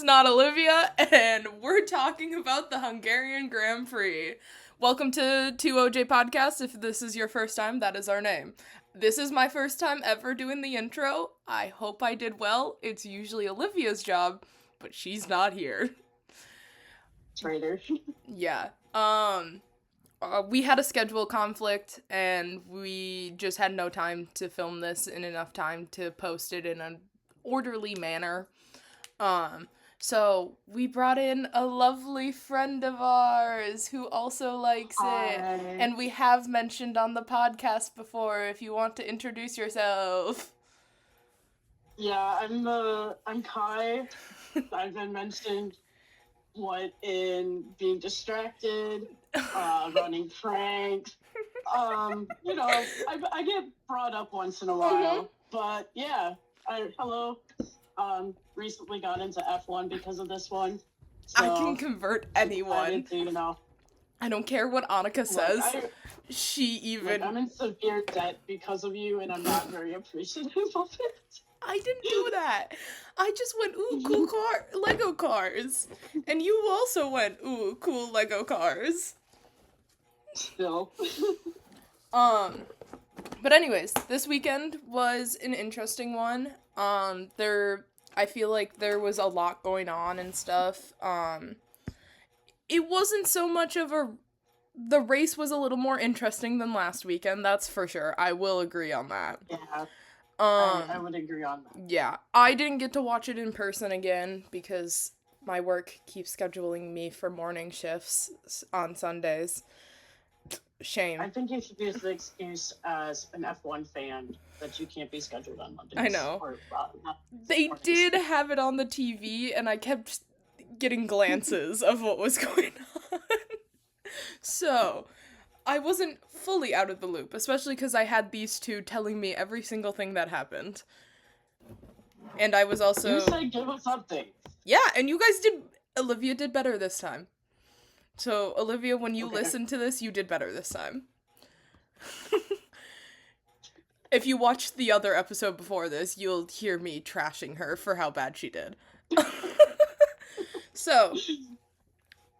not Olivia, and we're talking about the Hungarian Grand Prix. Welcome to 2OJ Podcast. If this is your first time, that is our name. This is my first time ever doing the intro. I hope I did well. It's usually Olivia's job, but she's not here. Traitor. Yeah. We had a schedule conflict, and we just had no time to film this in enough time to post it in an orderly manner. So we brought in a lovely friend of ours who also likes it. And we have mentioned on the podcast before, if you want to introduce yourself. Yeah, I'm Kai. I've been mentioned in being distracted, running pranks. I get brought up once in a while. But yeah, hello. Recently got into F1 because of this one. So I can convert anyone. I don't care what Annika says. I'm in severe debt because of you, and I'm not very appreciative of it. I didn't do that. I just went, ooh, cool Lego cars. And you also went, ooh, cool Lego cars. Still. But anyways, this weekend was an interesting one. I feel like there was a lot going on and stuff. It wasn't so much of the race was a little more interesting than last weekend, that's for sure. I will agree on that. Yeah. I would agree on that. Yeah. I didn't get to watch it in person again because my work keeps scheduling me for morning shifts on Sundays. Shame. I think you should use the excuse as an F1 fan that you can't be scheduled on Mondays. I know. They did have it on the TV, and I kept getting glances of what was going on. So, I wasn't fully out of the loop, especially because I had these two telling me every single thing that happened. And I was also... You said give us updates. Yeah, and you guys did... Olivia did better this time. So, Olivia, when you listen to this, you did better this time. If you watched the other episode before this, you'll hear me trashing her for how bad she did. So,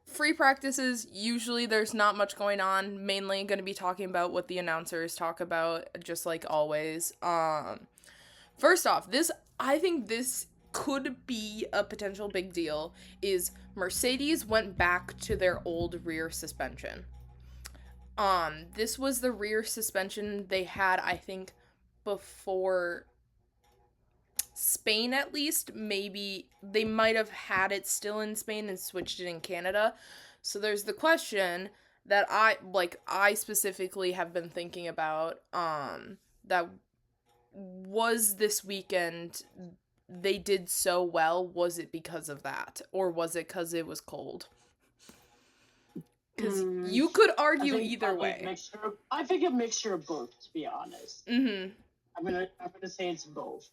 free practices, usually there's not much going on. Mainly going to be talking about what the announcers talk about, just like always. First off, I think this could be a potential big deal, is Mercedes went back to their old rear suspension. This was the rear suspension they had, I think, before Spain, at least. Maybe they might have had it still in Spain and switched it in Canada. So there's the question that I specifically have been thinking about, that was this weekend they did so well, was it because of that? Or was it because it was cold? Because you could argue either way. I think a mixture of both, to be honest. Mm-hmm. I'm gonna say it's both.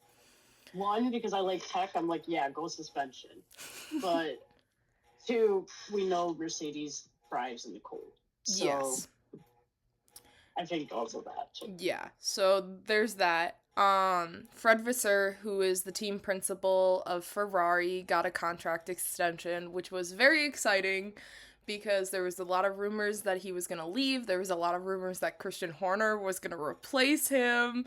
One, because I like tech, I'm like, yeah, go suspension. But two, we know Mercedes thrives in the cold. So yes. I think also that. Yeah, so there's that. Fred Vasseur, who is the team principal of Ferrari, got a contract extension, which was very exciting because there was a lot of rumors that he was going to leave. There was a lot of rumors that Christian Horner was going to replace him.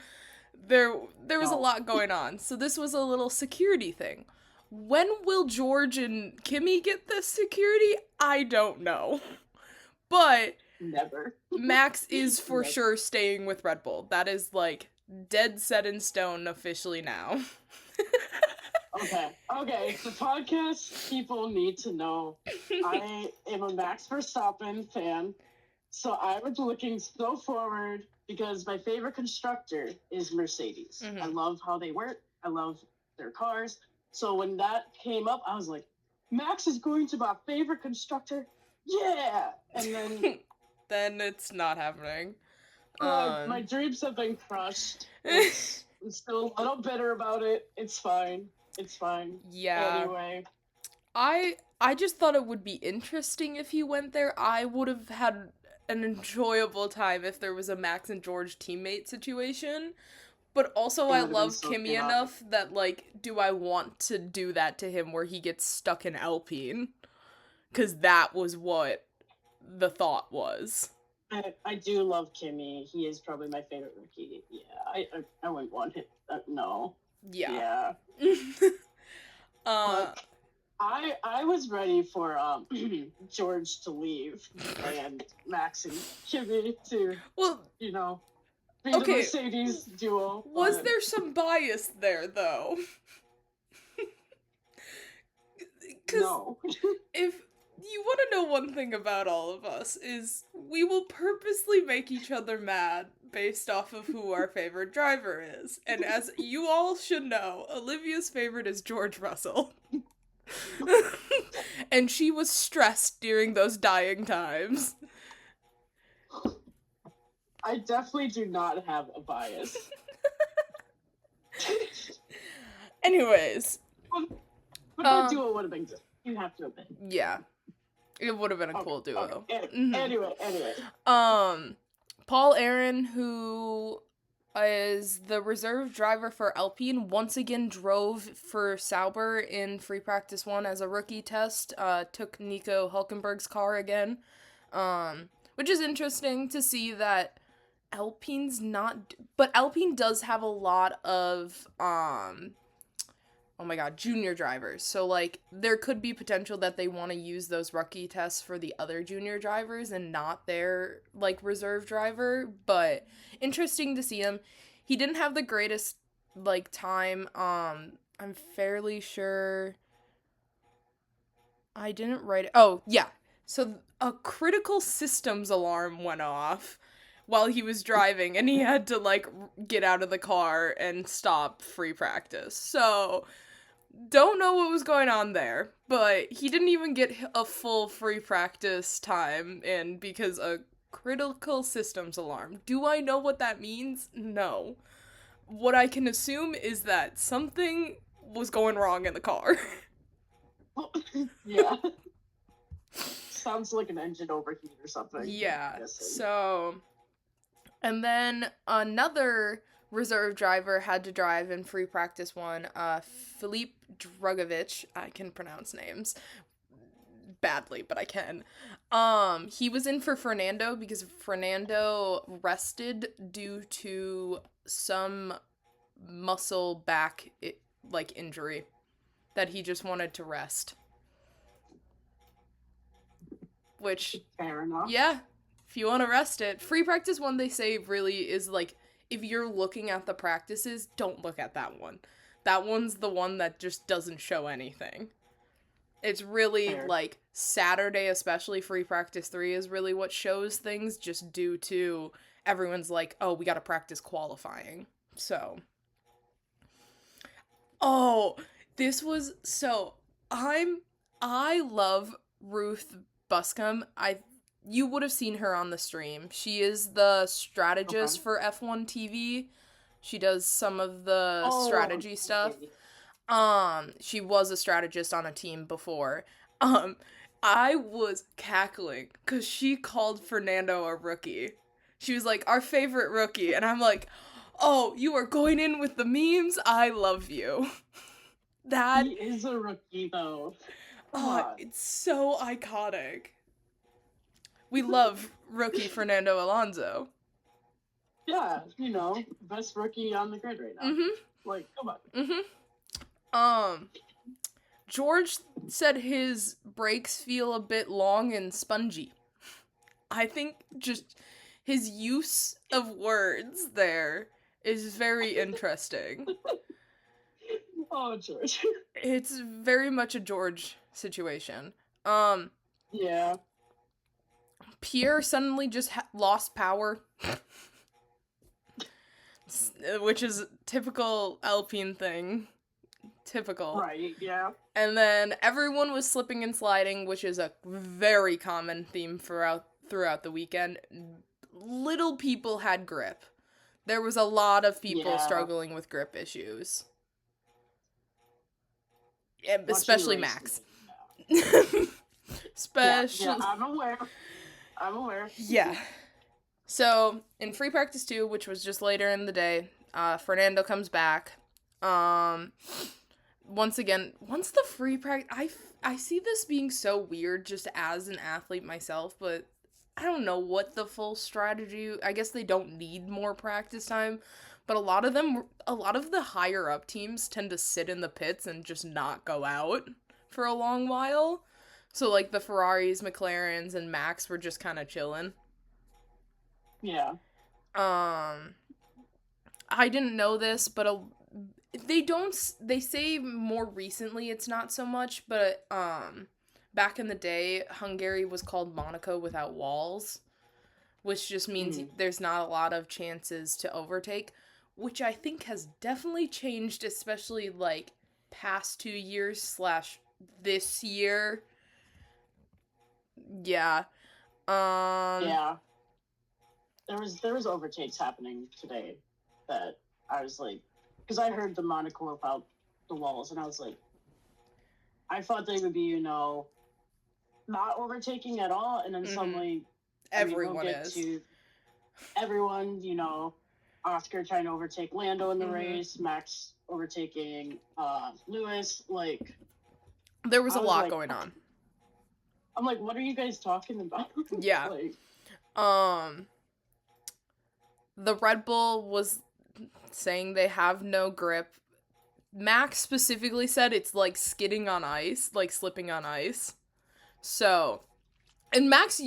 There was a lot going on. So this was a little security thing. When will George and Kimi get this security? I don't know. But never. Max is for sure staying with Red Bull. That is like dead set in stone officially now. Okay. The podcast people need to know I am a Max Verstappen fan, so I was looking so forward because my favorite constructor is Mercedes. Mm-hmm. I love how they work. I love their cars. So when that came up, I was like, Max is going to my favorite constructor. Yeah! And then... then it's not happening. My dreams have been crushed. I'm still a little bitter about it. It's fine. Yeah. Anyway. I just thought it would be interesting if he went there. I would have had an enjoyable time if there was a Max and George teammate situation. But also It I would have been love so Kimmy chaotic. enough that, like, do I want to do that to him where he gets stuck in Alpine? Because that was what the thought was. I do love Kimmy. He is probably my favorite rookie. Yeah, I wouldn't want him. No. Yeah. Yeah. uh, But I was ready for George to leave and Max and Kimmy to well, be the okay. Mercedes duo. Was there some bias there, though? No. If you want to know one thing about all of us is we will purposely make each other mad based off of who our favorite driver is. And as you all should know, Olivia's favorite is George Russell. And she was stressed during those dying times. I definitely do not have a bias. Anyways. But that duo would have been good. You have to admit. Yeah. It would have been a cool duo. Okay. Mm-hmm. Anyway. Paul Aaron, who is the reserve driver for Alpine, once again drove for Sauber in free practice 1 as a rookie test, took Nico Hülkenberg's car again, which is interesting to see that Alpine's not, but Alpine does have a lot of, oh my god, junior drivers. So, like, there could be potential that they want to use those rookie tests for the other junior drivers and not their, like, reserve driver. But interesting to see him. He didn't have the greatest, like, time. I'm fairly sure I didn't write it. Oh, yeah. So, a critical systems alarm went off while he was driving, and he had to, like, get out of the car and stop free practice. So, don't know what was going on there, but he didn't even get a full free practice time in because a critical systems alarm. Do I know what that means? No. What I can assume is that something was going wrong in the car. Yeah. Sounds like an engine overheat or something. Yeah, so... And then another reserve driver had to drive in free practice 1, Filip Drugovich. I can pronounce names badly, but I can. He was in for Fernando because Fernando rested due to some muscle back, injury that he just wanted to rest. Which, fair enough. Yeah, if you want to rest it. Free practice 1, they say, really is, like, if you're looking at the practices, don't look at that one. That one's the one that just doesn't show anything. It's really, fair. Like, Saturday, especially free practice 3, is really what shows things, just due to everyone's like, oh, we gotta practice qualifying. So. Oh, this was, so, I love Ruth Buscombe. You would have seen her on the stream. She is the strategist for F1 TV. She does some of the strategy stuff. She was a strategist on a team before. I was cackling because she called Fernando a rookie. She was like, our favorite rookie. And I'm like, oh, you are going in with the memes? I love you. He is a rookie, though. It's so iconic. We love rookie Fernando Alonso. Yeah, best rookie on the grid right now. Mm-hmm. Like, come on. Mm-hmm. George said his brakes feel a bit long and spongy. I think just his use of words there is very interesting. Oh, George. It's very much a George situation. Yeah. Pierre suddenly just lost power. Which is typical Alpine thing. Typical. Right, yeah. And then everyone was slipping and sliding, which is a very common theme throughout the weekend. Little people had grip. There was a lot of people struggling with grip issues. Especially Max. Yeah, I'm aware. Yeah. So, in free practice 2, which was just later in the day, Fernando comes back. Once again, once the free practice, I see this being so weird just as an athlete myself, but I don't know what the full strategy. I guess they don't need more practice time, but a lot of the higher up teams tend to sit in the pits and just not go out for a long while. So like the Ferraris, McLarens, and Max were just kind of chilling. Yeah. I didn't know this, but they say more recently it's not so much, but back in the day, Hungary was called Monaco without walls, which just means there's not a lot of chances to overtake, which I think has definitely changed, especially like past 2 years / this year. Yeah. Yeah. There was overtakes happening today that I was like, because I heard the Monaco without the walls, and I was like, I thought they would be, not overtaking at all, and then suddenly everyone is. Everyone, Oscar trying to overtake Lando in the race, Max overtaking Lewis, like there was a lot going on. I'm like, what are you guys talking about? Yeah. The Red Bull was saying they have no grip. Max specifically said it's like skidding on ice, like slipping on ice. So, and Max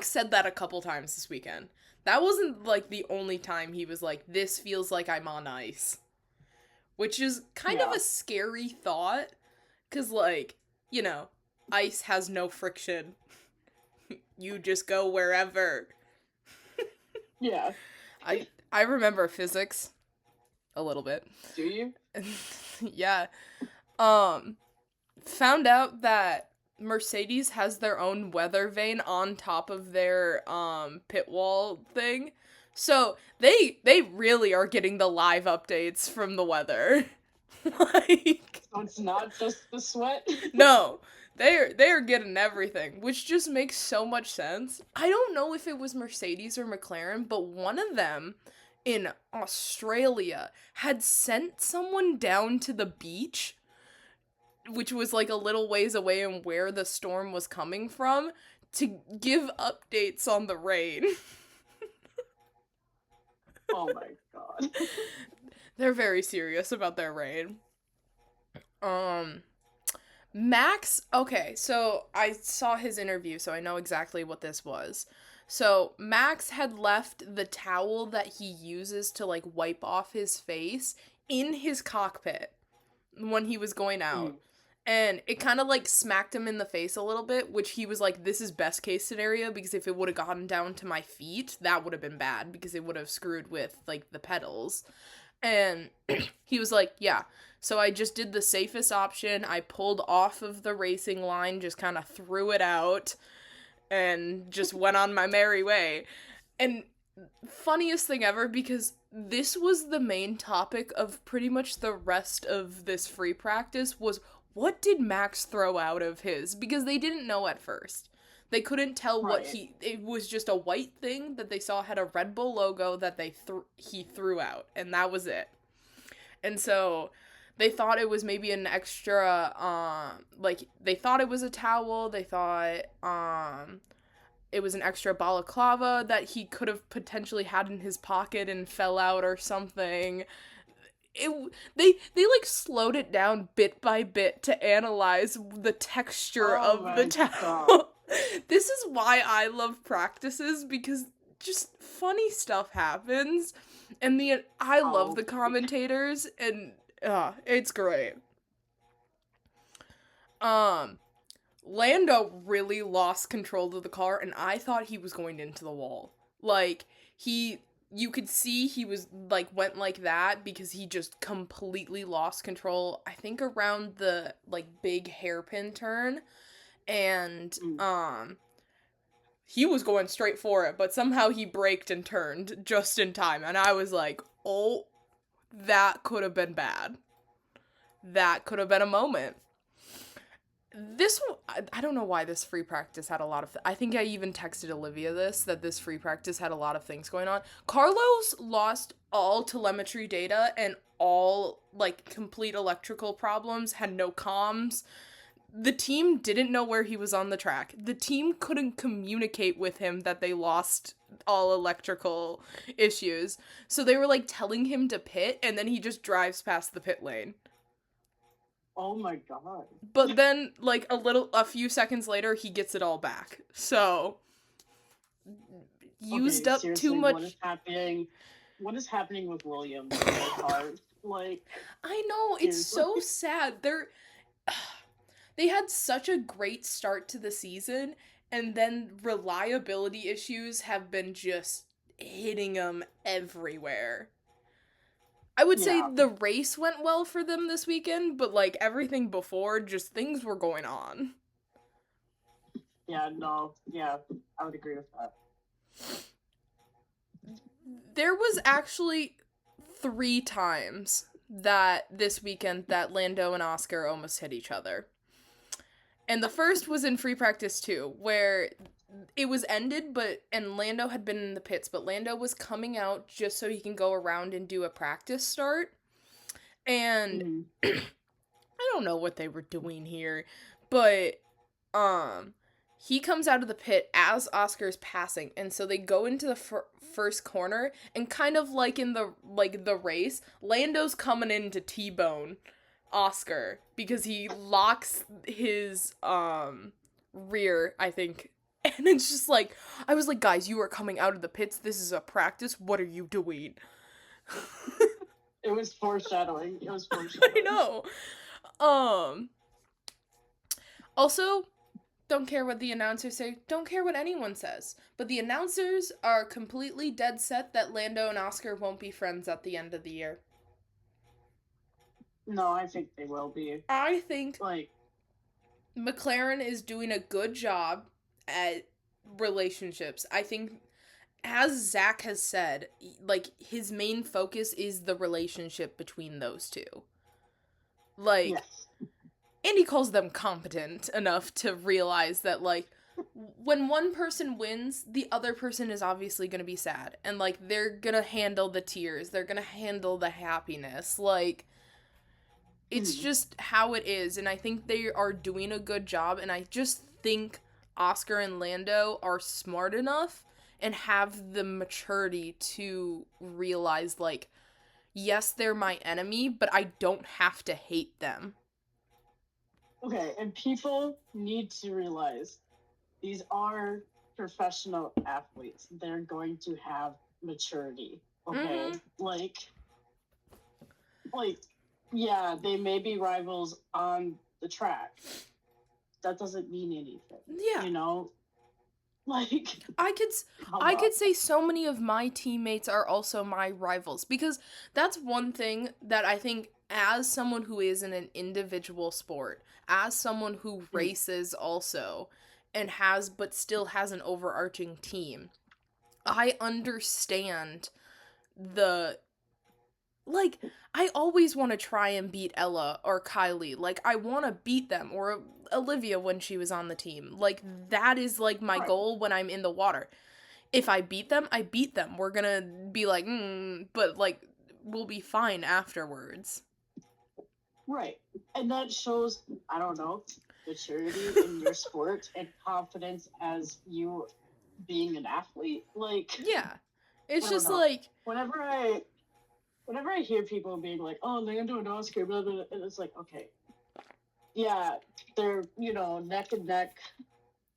said that a couple times this weekend. That wasn't like the only time he was like, this feels like I'm on ice. Which is kind of a scary thought, because like, ice has no friction. You just go wherever. Yeah. I remember physics a little bit. Do you? Yeah. Found out that Mercedes has their own weather vane on top of their pit wall thing. So they really are getting the live updates from the weather. Like, so it's not just the sweat? No. They are getting everything, which just makes so much sense. I don't know if it was Mercedes or McLaren, but one of them in Australia had sent someone down to the beach, which was like a little ways away and where the storm was coming from, to give updates on the rain. Oh my god. They're very serious about their rain. Max, okay, so I saw his interview, so I know exactly what this was. So, Max had left the towel that he uses to, like, wipe off his face in his cockpit when he was going out. And it kind of, like, smacked him in the face a little bit, which he was like, this is best case scenario, because if it would have gotten down to my feet, that would have been bad, because it would have screwed with, like, the pedals. And he was like, yeah, so I just did the safest option. I pulled off of the racing line, just kind of threw it out, and just went on my merry way. And funniest thing ever, because this was the main topic of pretty much the rest of this free practice, was what did Max throw out of his? Because they didn't know at first. They couldn't tell what it was just a white thing that they saw had a Red Bull logo that he threw out, and that was it. And so they thought it was maybe an extra, they thought it was a towel, they thought, it was an extra balaclava that he could have potentially had in his pocket and fell out or something. They like slowed it down bit by bit to analyze the texture of the towel. This is why I love practices, because just funny stuff happens, and I love the commentators, and it's great. Lando really lost control of the car, and I thought he was going into the wall. Like, you could see he was, like, went like that because he just completely lost control, I think around the, like, big hairpin turn, and, he was going straight for it, but somehow he braked and turned just in time, and I was like, oh, that could have been bad. That could have been a moment. This one, I don't know why this free practice had a lot of I think I even texted Olivia that this free practice had a lot of things going on. Carlos lost all telemetry data and all, like, complete electrical problems, had no comms. The team didn't know where he was on the track. The team couldn't communicate with him that they lost all electrical issues. So they were, like, telling him to pit, and then he just drives past the pit lane. Oh my god. But then, like, a few seconds later, he gets it all back. So, used up too much. What is happening with Williams in their cars? Like, I know, it's so sad. They had such a great start to the season, and then reliability issues have been just hitting them everywhere. I would say the race went well for them this weekend, but, like, everything before, just things were going on. Yeah, no, yeah, I would agree with that. There was actually 3 times that this weekend that Lando and Oscar almost hit each other. And the first was in free practice 2, where it was ended, and Lando had been in the pits, but Lando was coming out just so he can go around and do a practice start. And I don't know what they were doing here, but he comes out of the pit as Oscar's passing, and so they go into the first corner, and kind of like in the race, Lando's coming in to T-bone Oscar because he locks his rear, I think. And it's just like, I was like, guys, you are coming out of the pits. This is a practice. What are you doing? It was foreshadowing. I know. Also, don't care what the announcers say. Don't care what anyone says. But the announcers are completely dead set that Lando and Oscar won't be friends at the end of the year. No, I think they will be. I think, like, McLaren is doing a good job at relationships. I think, as Zach has said, like, his main focus is the relationship between those two. Like, yes. And he calls them competent enough to realize that, like, when one person wins, the other person is obviously gonna be sad. And, like, they're gonna handle the tears. They're gonna handle the happiness. Like, it's just how it is. And I think they are doing a good job. And I just think Oscar and Lando are smart enough and have the maturity to realize, like, yes, they're my enemy, but I don't have to hate them. Okay, and people need to realize these are professional athletes. They're going to have maturity, okay? Like, yeah, they may be rivals on the track. That doesn't mean anything. Yeah. You know? Like, I could say so many of my teammates are also my rivals, because that's one thing that I think, as someone who is in an individual sport, as someone who races also and but still has an overarching team, I understand like, I always want to try and beat Ella or Kylie. Like, I want to beat them, or Olivia when she was on the team. Like, that is, like, my goal when I'm in the water. If I beat them, I beat them. We're gonna be like, but, like, we'll be fine afterwards. Right. And that shows, I don't know, maturity in your sport and confidence as you being an athlete. Like, yeah. It's just like, whenever I hear people being like, oh, Lando and Oscar, blah, blah, blah, and it's like, okay, yeah, they're, neck and neck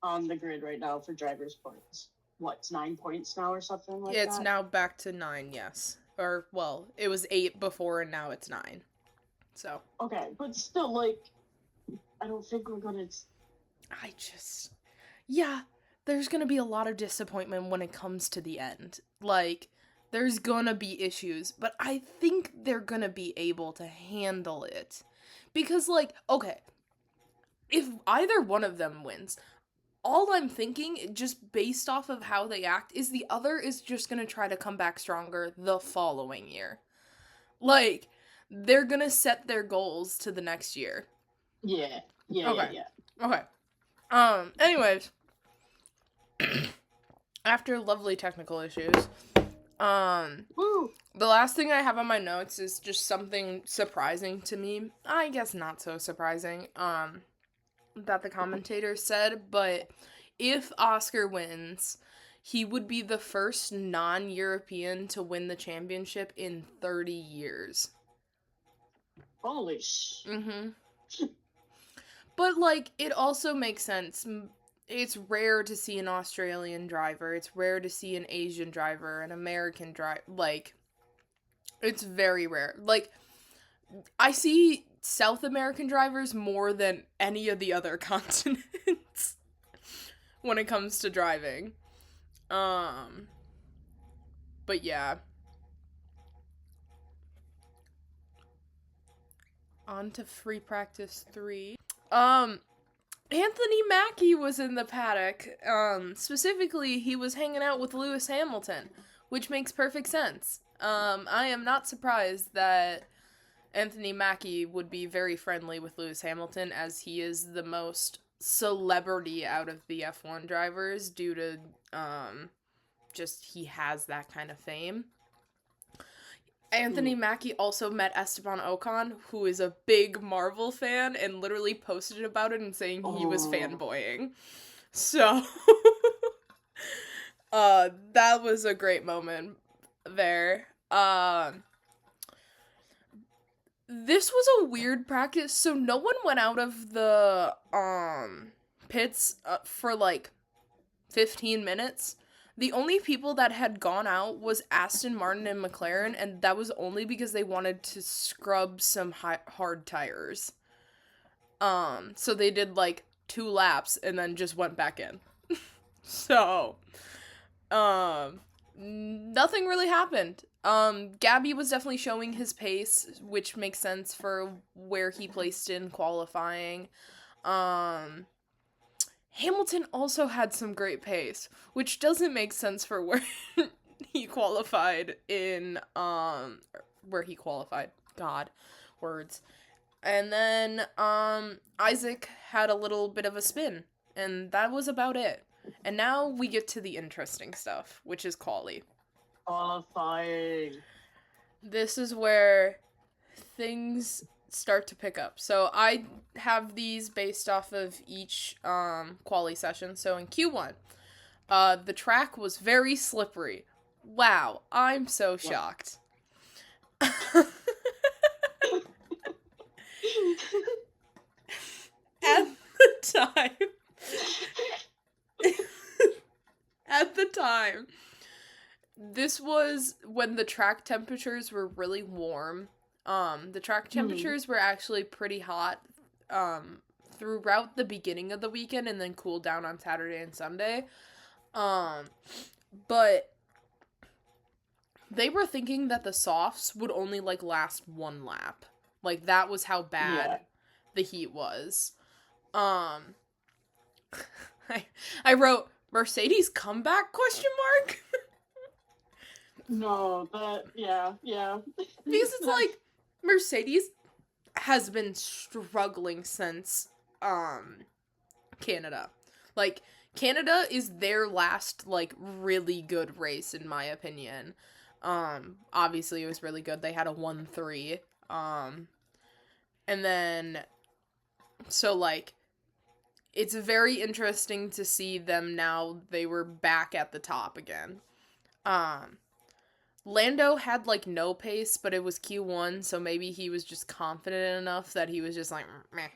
on the grid right now for driver's points. What, it's 9 points now or something like that? Yeah, it's now back to 9, yes. Or, well, it was 8 before and now it's 9. So. Okay, but still, like, I don't think we're gonna... Yeah, there's gonna be a lot of disappointment when it comes to the end. Like, there's gonna be issues, but I think they're gonna be able to handle it. Because, like, okay, if either one of them wins, all I'm thinking, just based off of how they act, is the other is just gonna try to come back stronger the following year. Like, they're gonna set their goals to the next year. Yeah. Okay. Anyways, after lovely technical issues, Woo! the last thing I have on my notes is just something surprising to me. I guess not so surprising, that the commentator said, but if Oscar wins, he would be the first non-European to win the championship in 30 years. Holy sh! Mm-hmm. But, like, it also makes sense. It's rare to see an Australian driver. It's rare to see an Asian driver, an American driver. Like, it's very rare. Like, I see South American drivers more than any of the other continents when it comes to driving. But yeah. On to free practice 3. Anthony Mackie was in the paddock. Specifically, he was hanging out with Lewis Hamilton, which makes perfect sense. I am not surprised that Anthony Mackie would be very friendly with Lewis Hamilton, as he is the most celebrity out of the F1 drivers due to, just he has that kind of fame. Anthony Mackie also met Esteban Ocon, who is a big Marvel fan, and literally posted about it and saying he was fanboying. So, that was a great moment there. This was a weird practice, so no one went out of the, pits for, like, 15 minutes. The only people that had gone out was Aston Martin and McLaren, and that was only because they wanted to scrub some hard tires. So they did, like, 2 laps and then just went back in. So, nothing really happened. Gabby was definitely showing his pace, which makes sense for where he placed in qualifying. Hamilton also had some great pace, which doesn't make sense for where he qualified in, where he qualified. God, words. And then, Isaac had a little bit of a spin, and that was about it. And now we get to the interesting stuff, which is quali. Qualifying. This is where things start to pick up. So I have these based off of each quali session. So in Q1, the track was very slippery. Wow, I'm so shocked. At the time, this was when the track temperatures were really warm. The track temperatures were actually pretty hot throughout the beginning of the weekend and then cooled down on Saturday and Sunday. But they were thinking that the softs would only, like, last 1 lap. Like, that was how bad the heat was. I wrote, Mercedes comeback, question mark? No, but, yeah. Because it's like, Mercedes has been struggling since, Canada. Like, Canada is their last, like, really good race, in my opinion. Obviously it was really good. They had a 1-3. And then, so, like, it's very interesting to see them now. They were back at the top again. Lando had, like, no pace, but it was Q1, so maybe he was just confident enough that he was just like, meh.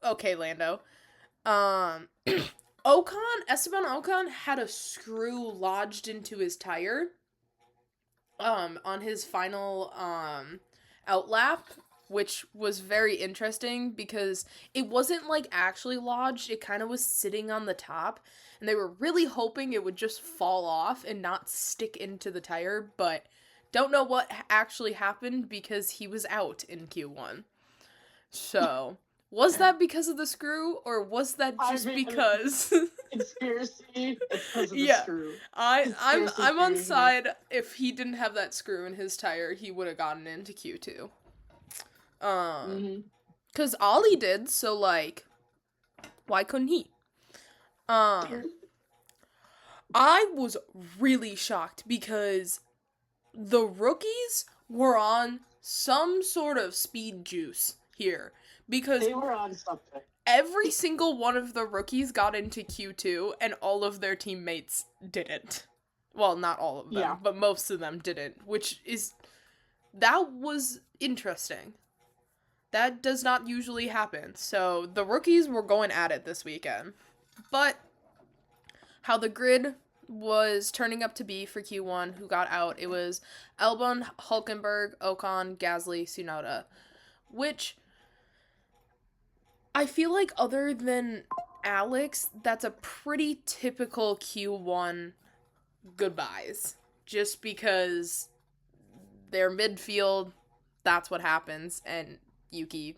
Okay, Lando. Esteban Ocon had a screw lodged into his tire, on his final, outlap, which was very interesting because it wasn't, like, actually lodged. It kind of was sitting on the top, and they were really hoping it would just fall off and not stick into the tire, but don't know what actually happened because he was out in Q1. So, was that because of the screw, or was that just because... Conspiracy, it's because of the screw. I'm on side, if he didn't have that screw in his tire, he would have gotten into Q2. Because Ollie did, so, like, Why couldn't he? I was really shocked because the rookies were on some sort of speed juice here. Because they were on something. Every single one of the rookies got into Q2 and all of their teammates didn't. Well, not all of them, but most of them didn't, that was interesting. That does not usually happen. So the rookies were going at it this weekend. But how the grid was turning up to be for Q1, who got out, it was Albon, Hulkenberg, Ocon, Gasly, Tsunoda, which I feel like other than Alex, that's a pretty typical Q1 goodbyes. Just because they're midfield, that's what happens, and Yuki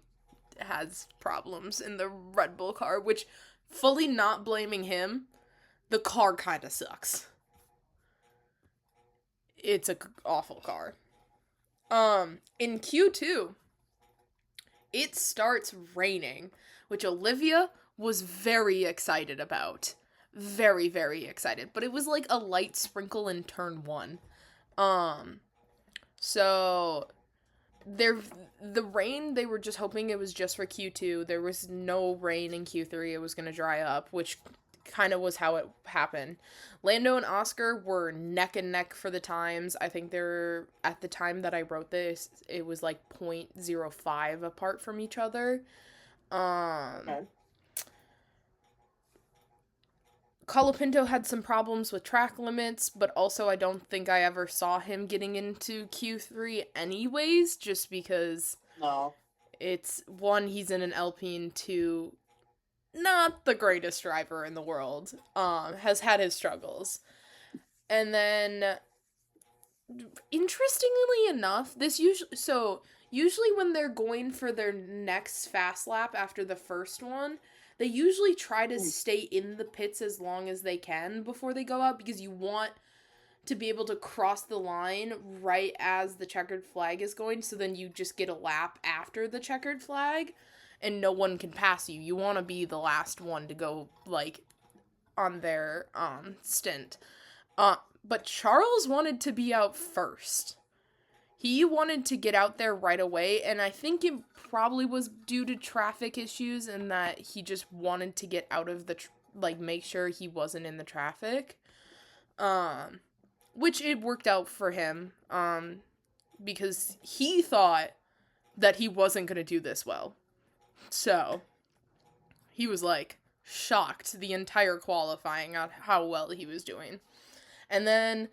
has problems in the Red Bull car, which, fully not blaming him, the car kind of sucks. It's an awful car. In Q2, it starts raining, which Olivia was very excited about. Very, very excited. But it was like a light sprinkle in turn 1. So the rain, they were just hoping it was just for Q2. There was no rain in Q3. It was going to dry up, which kind of was how it happened. Lando and Oscar were neck and neck for the times. I think they're, at the time that I wrote this, it was like 0.05 apart from each other. Okay. Colapinto had some problems with track limits, but also I don't think I ever saw him getting into Q3 anyways, just because it's, 1, he's in an Alpine, 2, not the greatest driver in the world, has had his struggles. And then, interestingly enough, usually when they're going for their next fast lap after the first one, they usually try to stay in the pits as long as they can before they go out, because you want to be able to cross the line right as the checkered flag is going, so then you just get a lap after the checkered flag, and no one can pass you. You want to be the last one to go, like, on their stint. But Charles wanted to be out first. He wanted to get out there right away, and I think it probably was due to traffic issues and that he just wanted to get out of the, make sure he wasn't in the traffic. Which it worked out for him, because he thought that he wasn't going to do this well. So, he was, shocked the entire qualifying on how well he was doing. And then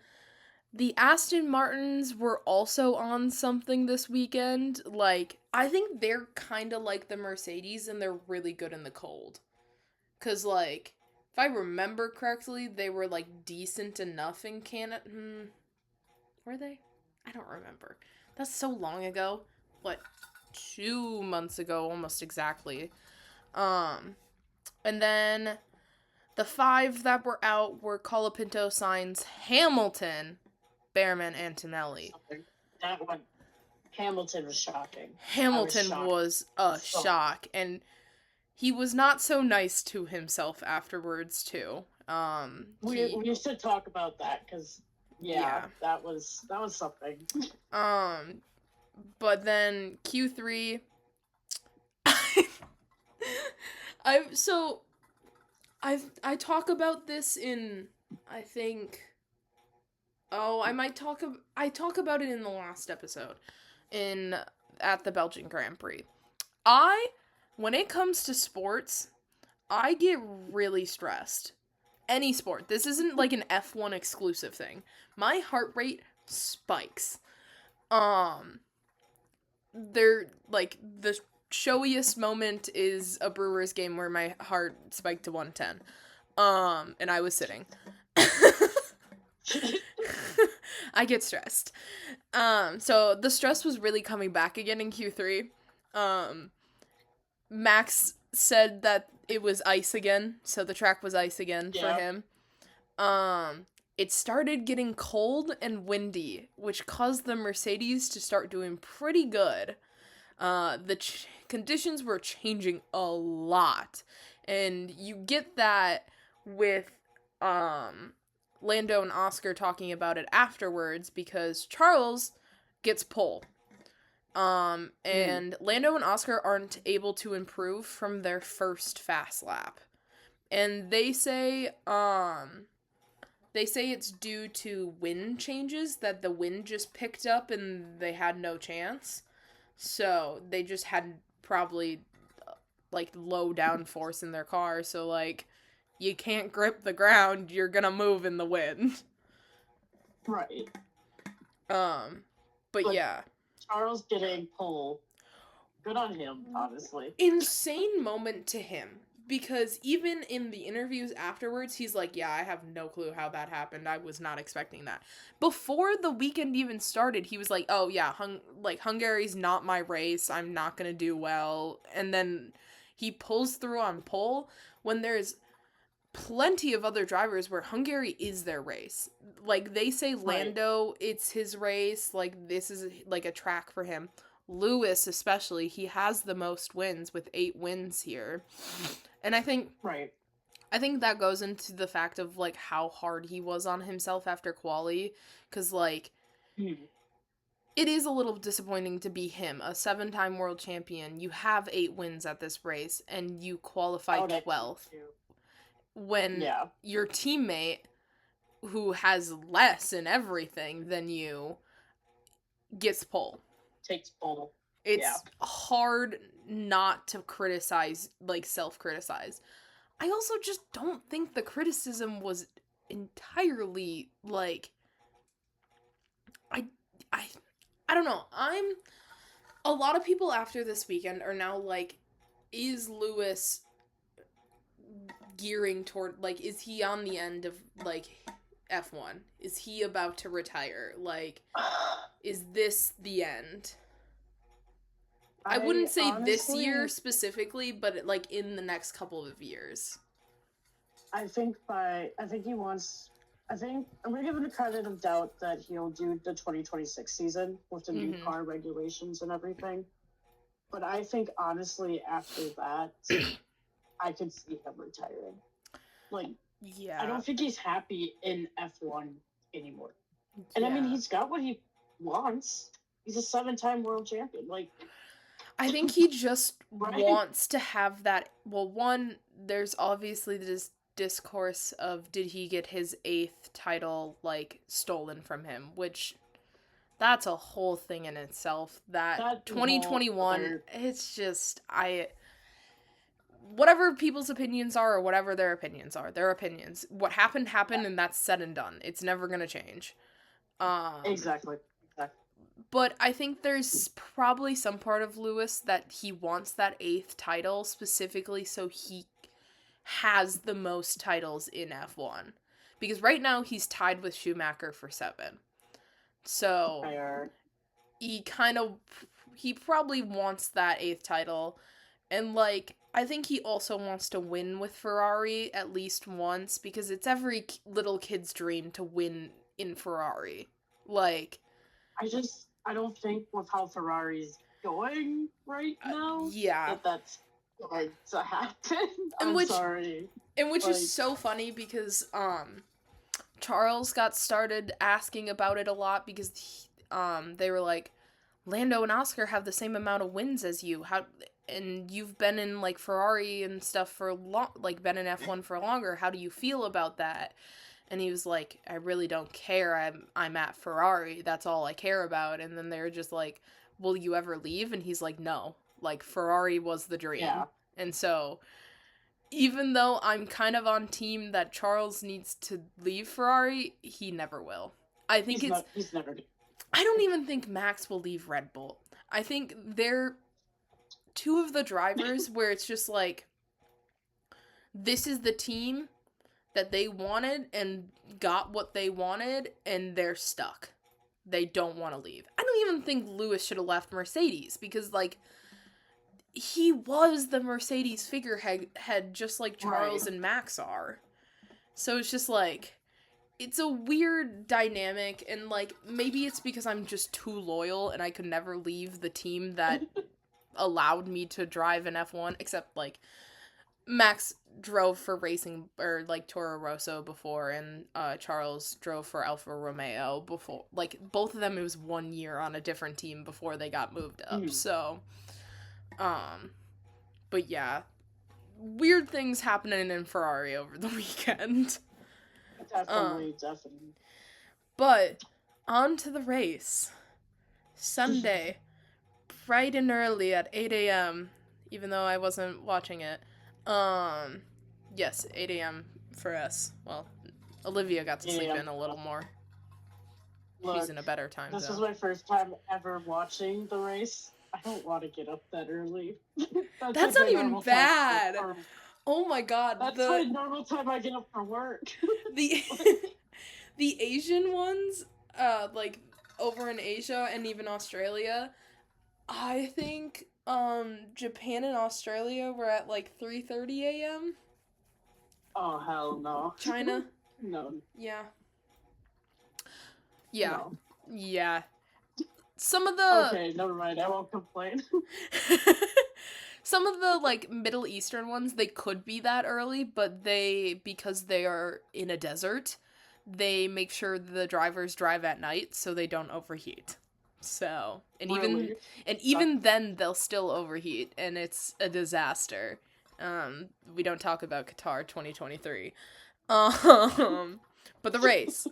the Aston Martins were also on something this weekend. I think they're kind of like the Mercedes, and they're really good in the cold. Because, if I remember correctly, they were, decent enough in Canada. Were they? I don't remember. That's so long ago. 2 months ago, almost exactly. And then the 5 that were out were Colapinto, Sainz, Hamilton, Behrman, Antonelli. That one, Hamilton was shocking. Hamilton was a shock, and he was not so nice to himself afterwards too. We should talk about that, because that was something. But then Q3, I talk about this in, I think, I talk about it in the last episode, at the Belgian Grand Prix. When it comes to sports, I get really stressed. Any sport. This isn't an F1 exclusive thing. My heart rate spikes. The showiest moment is a Brewers game where my heart spiked to 110. And I was sitting. I get stressed. So the stress was really coming back again in Q3. Max said that it was ice again, so the track was ice again for him. It started getting cold and windy, which caused the Mercedes to start doing pretty good. The conditions were changing a lot, And you get that with Lando and Oscar talking about it afterwards, because Charles gets pole. And Lando and Oscar aren't able to improve from their first fast lap. And they say it's due to wind changes, that the wind just picked up and they had no chance. So they just had probably like low downforce in their car, so like you can't grip the ground, you're gonna move in the wind. Right. But yeah. Charles getting pole. Good on him, honestly. Insane moment to him. Because even in the interviews afterwards, he's like, yeah, I have no clue how that happened. I was not expecting that. Before the weekend even started, he was like, oh yeah, Hungary's not my race. I'm not going to do well. And then he pulls through on pole when there's plenty of other drivers where Hungary is their race. Like, they say Lando, it's his race. Like, this is like a track for him. Lewis, especially, he has the most wins with 8 wins here. And I think that goes into the fact of, like, how hard he was on himself after quali, because, like, it is a little disappointing to be him, a 7-time world champion. You have 8 wins at this race, and you qualify 12th. When your teammate, who has less in everything than you, gets pole. Takes pole. It's hard not to criticize, like, self-criticize. I also just don't think the criticism was entirely, like, I don't know. A lot of people after this weekend are now like, is Lewis gearing toward, like, is he on the end of, like, F1? Is he about to retire? Like, is this the end? I wouldn't say honestly, this year specifically, but, like, in the next couple of years. I think I'm going to give him the credit of doubt that he'll do the 2026 season with the new car regulations and everything. But I think, honestly, after that, I could see him retiring. Like, I don't think he's happy in F1 anymore. And, I mean, he's got what he wants. He's a 7-time world champion. Like, I think he just wants to have that. Well, one, there's obviously this discourse of, did he get his 8th title, like, stolen from him, which that's a whole thing in itself. That 2021, it's just, whatever people's opinions are, or whatever their opinions are, their opinions. What happened, and that's said and done. It's never gonna change. Exactly. But I think there's probably some part of Lewis that he wants that 8th title specifically so he has the most titles in F1. Because right now he's tied with Schumacher for 7. So he probably wants that 8th title. And, like, I think he also wants to win with Ferrari at least once, because it's every little kid's dream to win in Ferrari. Like, I don't think with how Ferrari's going right now, that's going to happen. I'm sorry. And which is so funny, because Charles got started asking about it a lot, because they were like, Lando and Oscar have the same amount of wins as you. And you've been in, like, Ferrari and stuff for been in F1 for longer. How do you feel about that? And he was like, I really don't care. I'm at Ferrari. That's all I care about. And then they were just like, will you ever leave? And he's like, no. Like, Ferrari was the dream. Yeah. And so, even though I'm kind of on team that Charles needs to leave Ferrari, he never will. I think he's never. I don't even think Max will leave Red Bull. I think they're 2 of the drivers where it's just like, this is the team that they wanted and got what they wanted, and they're stuck. They don't want to leave. I don't even think Lewis should have left Mercedes, because, like, he was the Mercedes figurehead just like Charles and Max are. So it's just, like, it's a weird dynamic, and, like, maybe it's because I'm just too loyal and I could never leave the team that allowed me to drive in F1, except, like, Max drove for Racing, or, like, Toro Rosso before, and Charles drove for Alfa Romeo before. Like, both of them, it was 1 year on a different team before they got moved up, so, but yeah. Weird things happening in Ferrari over the weekend. Definitely. But, on to the race. Sunday, bright and early at 8 a.m., even though I wasn't watching it. Yes, 8 a.m. for us. Well, Olivia got to sleep in a little more. Look, she's in a better time This zone. was my first time ever watching the race. I don't want to get up that early. That's not even bad. Oh my god. That's my normal time I get up for work. The Asian ones, like, over in Asia and even Australia, I think, Japan and Australia were at, like, 3:30 a.m. Oh, hell no. China? No. Yeah. Yeah. No. Yeah. Some of the... Okay, never mind. I won't complain. Some of the, like, Middle Eastern ones, they could be that early, but because they are in a desert, they make sure the drivers drive at night so they don't overheat. So, and even then, they'll still overheat, and it's a disaster. We don't talk about Qatar 2023. But the race.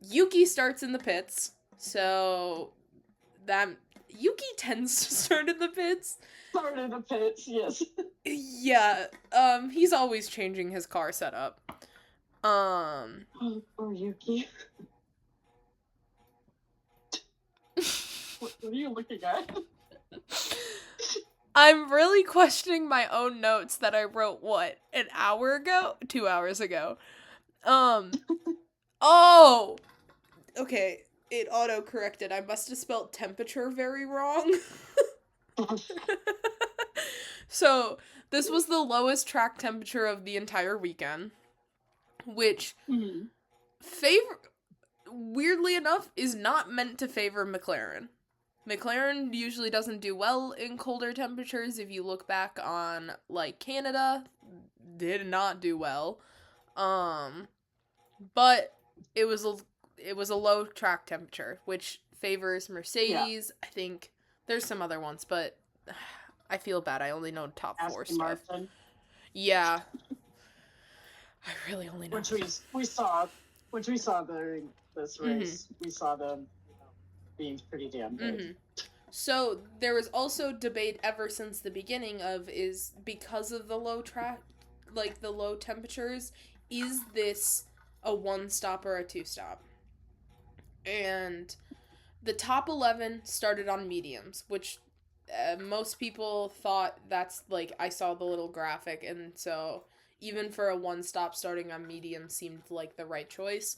Yuki starts in the pits, so that Yuki tends to start in the pits. Start in the pits, yes. Yeah, he's always changing his car setup. Oh, Yuki. What are you looking at? I'm really questioning my own notes that I wrote, an hour ago? 2 hours ago. Oh! Okay, it auto-corrected. I must have spelled temperature very wrong. So, this was the lowest track temperature of the entire weekend, which, weirdly enough, is not meant to favor McLaren. McLaren usually doesn't do well in colder temperatures. If you look back on, like, Canada, did not do well. But it was a low track temperature, which favors Mercedes. Yeah. I think there's some other ones, but I feel bad. I only know top 4 stuff. Martin. Yeah. I really only know. Which we saw during this race. We saw them being pretty damn good. So there was also debate ever since the beginning is because of the low track, like the low temperatures, is this a 1-stop or a 2-stop? And the top 11 started on mediums, which most people thought that's, like, I saw the little graphic, and so even for a 1-stop, starting on medium seemed like the right choice.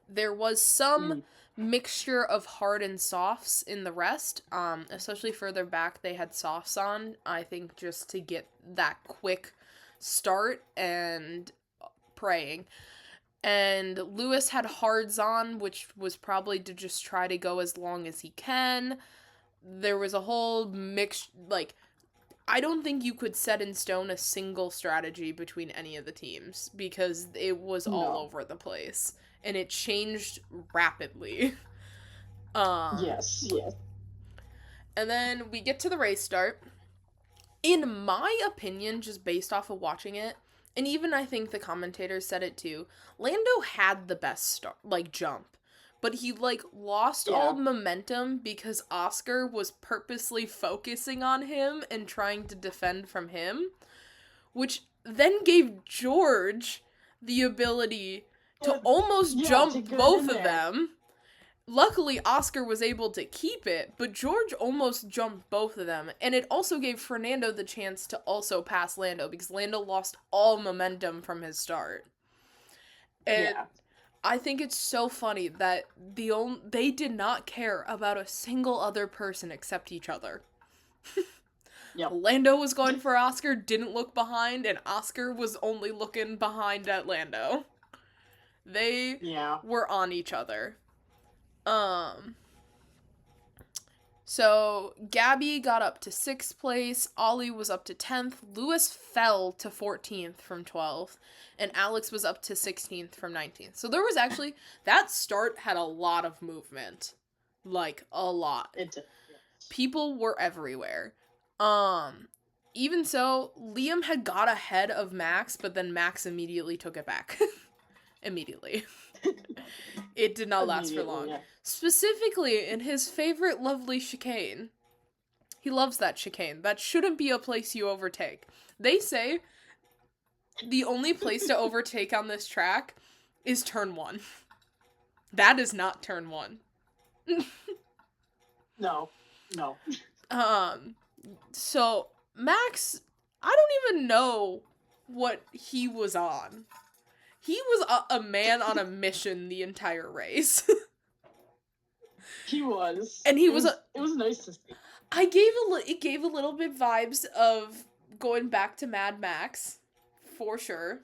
There was some mixture of hard and softs in the rest, especially further back they had softs on, I think just to get that quick start and praying. And Lewis had hards on, which was probably to just try to go as long as he can. There was a whole mix, like, I don't think you could set in stone a single strategy between any of the teams, because it was all over the place. And it changed rapidly. Yes. And then we get to the race start. In my opinion, just based off of watching it, and even I think the commentators said it too, Lando had the best start, like, jump. But he, like, lost all momentum because Oscar was purposely focusing on him and trying to defend from him, which then gave George the ability to almost jump both of them. Luckily, Oscar was able to keep it, but George almost jumped both of them, and it also gave Fernando the chance to also pass Lando, because Lando lost all momentum from his start. And I think it's so funny that they did not care about a single other person except each other. Lando was going for Oscar, didn't look behind, and Oscar was only looking behind at Lando. They were on each other. So Gabby got up to 6th place, Ollie was up to 10th, Lewis fell to 14th from 12th, and Alex was up to 16th from 19th. So there was actually, that start had a lot of movement. Like, a lot. It did. Yes. People were everywhere. Even so, Liam had got ahead of Max, but then Max immediately took it back. Immediately. It did not last for long. Yeah. Specifically in his favorite lovely chicane. He loves that chicane. That shouldn't be a place you overtake. They say the only place to overtake on this track is turn 1. That is not turn 1. No. So Max, I don't even know what he was on. He was a man on a mission the entire race. He was. And it was nice to see. It gave a little bit vibes of going back to Mad Max, for sure.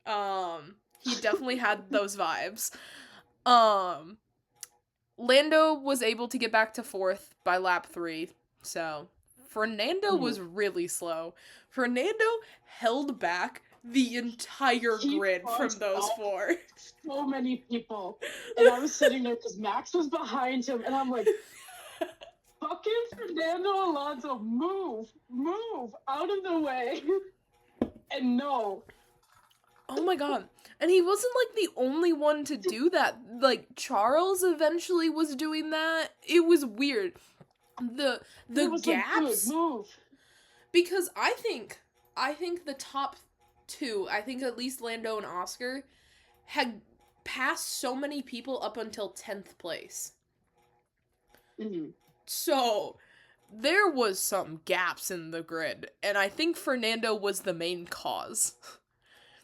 He definitely had those vibes. Lando was able to get back to 4th by lap 3, so Fernando was really slow. Fernando held back the entire grid from those 4. So many people. And I was sitting there because Max was behind him, and I'm like, fucking Fernando Alonso, move out of the way. And no. Oh my god. And he wasn't, like, the only one to do that. Like, Charles eventually was doing that. It was weird. The gaps. Like, move. Because I think the top 2, I think at least Lando and Oscar, had passed so many people up until 10th place. Mm-hmm. So, there was some gaps in the grid, and I think Fernando was the main cause.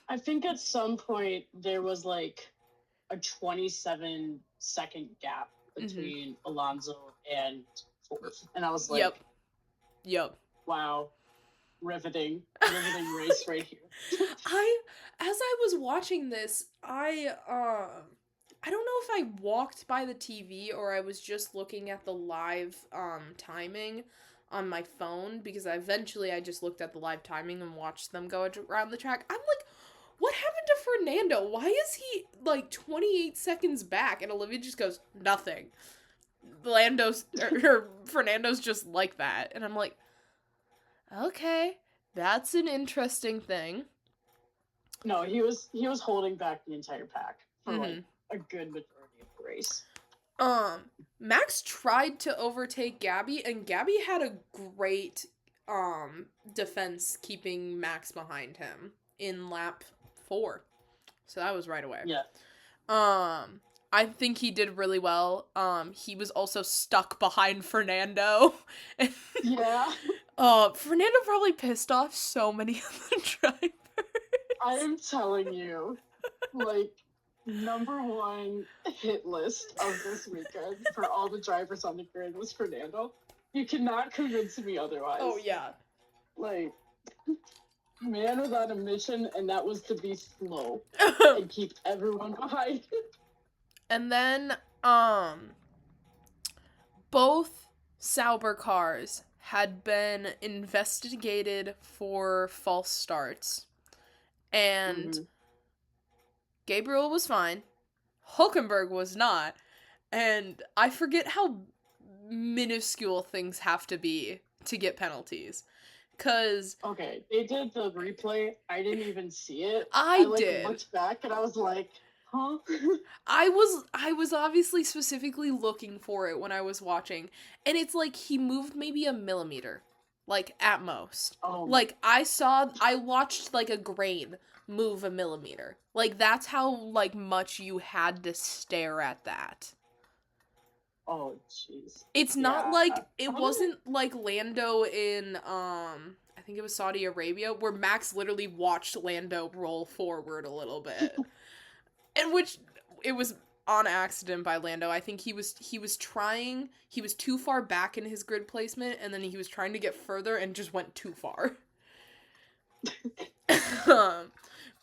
I think at some point there was, like, a 27-second gap between Alonso and Ford. And I was like... Yep. Wow. Riveting race right here. As I was watching this, I don't know if I walked by the TV or I was just looking at the live timing on my phone, because I just looked at the live timing and watched them go around the track. I'm like, what happened to Fernando? Why is he, like, 28 seconds back? And Olivia just goes, nothing. Fernando's just like that. And I'm like, okay, that's an interesting thing. No, he was holding back the entire pack for, like, a good majority of the race. Max tried to overtake Gabby, and Gabby had a great, defense keeping Max behind him in lap 4. So that was right away. Yeah. I think he did really well. He was also stuck behind Fernando. Yeah. Fernando probably pissed off so many of the drivers. I am telling you, like, number 1 hit list of this weekend for all the drivers on the grid was Fernando. You cannot convince me otherwise. Oh, yeah. Like, man was on a mission, and that was to be slow and keep everyone behind. And then, both Sauber cars had been investigated for false starts. And Gabriel was fine. Hulkenberg was not. And I forget how minuscule things have to be to get penalties. Okay, they did the replay. I didn't even see it. I did. Looked back and I was like, huh? I was obviously specifically looking for it when I was watching. And it's like he moved maybe a millimeter. Like, at most. Oh. Like, I watched, like, a grain move a millimeter. Like, that's how, like, much you had to stare at that. Oh, jeez. It's not like, it wasn't like Lando in, I think it was Saudi Arabia, where Max literally watched Lando roll forward a little bit. And which, it was on accident by Lando. I think he was too far back in his grid placement, and then he was trying to get further and just went too far.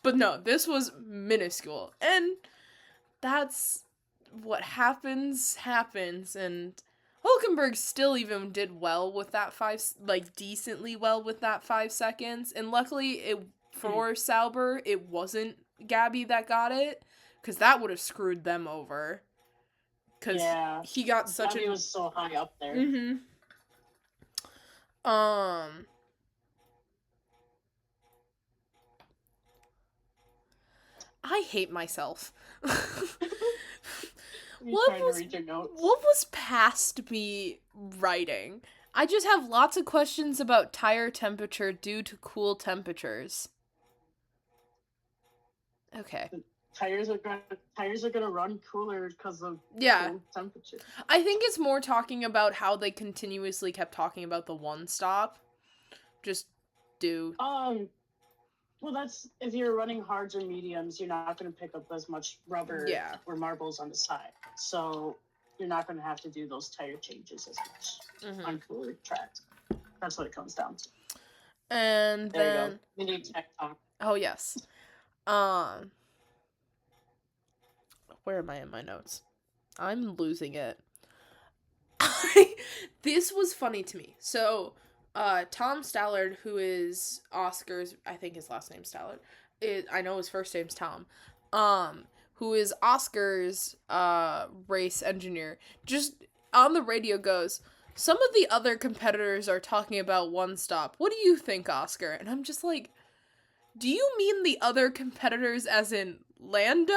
But no, this was minuscule. And that's what happens, and Hulkenberg still even did well with that decently well with that 5 seconds. And luckily, for Sauber, it wasn't Gabby that got it, because that would have screwed them over. Because he got such Gabby was so high up there. Mm-hmm. I hate myself. What was past me writing? I just have lots of questions about tire temperature due to cool temperatures. Okay. Tires are gonna run cooler because of cool temperature. I think it's more talking about how they continuously kept talking about the one stop. Just do. Well, that's if you're running hards or mediums, you're not going to pick up as much rubber or marbles on the side. So you're not going to have to do those tire changes as much on cooler tracks. That's what it comes down to. And there you go. We need tech talk. Oh, yes. Where am I in my notes? I'm losing it. This was funny to me. So... Tom Stallard, who is Oscar's, I think his last name's Stallard, I know his first name's Tom, who is Oscar's, race engineer, just on the radio goes, some of the other competitors are talking about one stop. What do you think, Oscar? And I'm just like, do you mean the other competitors as in Lando?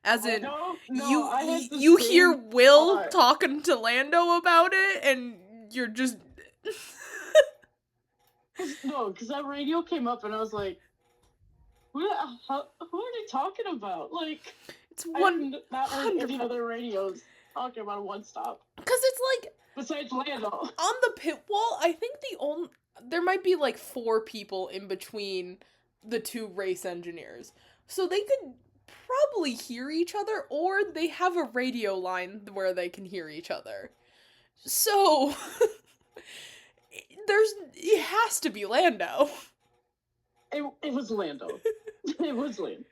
As in, you hear Will talking to Lando about it, and you're just... No, because that radio came up and I was like, who are they talking about? Like, I've not heard any other radios talking about a one stop. Because it's like, besides Lando. On the pit wall, I think there might be like 4 people in between the 2 race engineers. So they could probably hear each other, or they have a radio line where they can hear each other. So... it has to be Lando. It was Lando. It was Lando.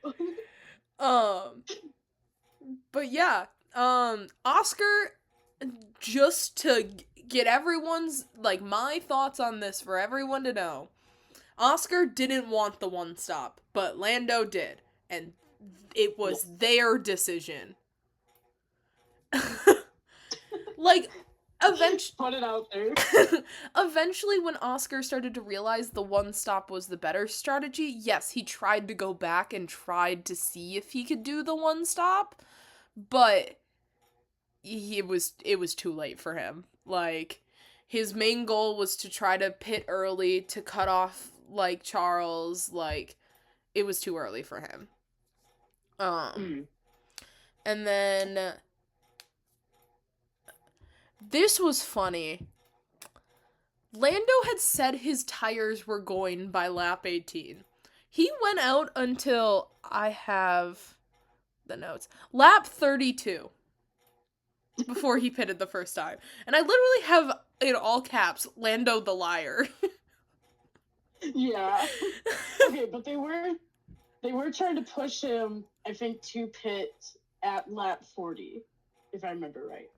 But yeah, Oscar, just to get everyone's, like, my thoughts on this for everyone to know, Oscar didn't want the one stop, but Lando did, and it was their decision. Like, put it out there. Eventually, when Oscar started to realize the one stop was the better strategy, yes, he tried to go back and tried to see if he could do the one stop, but it was too late for him. Like, his main goal was to try to pit early to cut off, like, Charles. Like, it was too early for him. And then... This was funny. Lando had said his tires were going by lap 18. He went out until, I have the notes, lap 32 before he pitted the first time. And I literally have, in all caps, Lando the liar. Yeah. Okay, but they were trying to push him, I think, to pit at lap 40, if I remember right.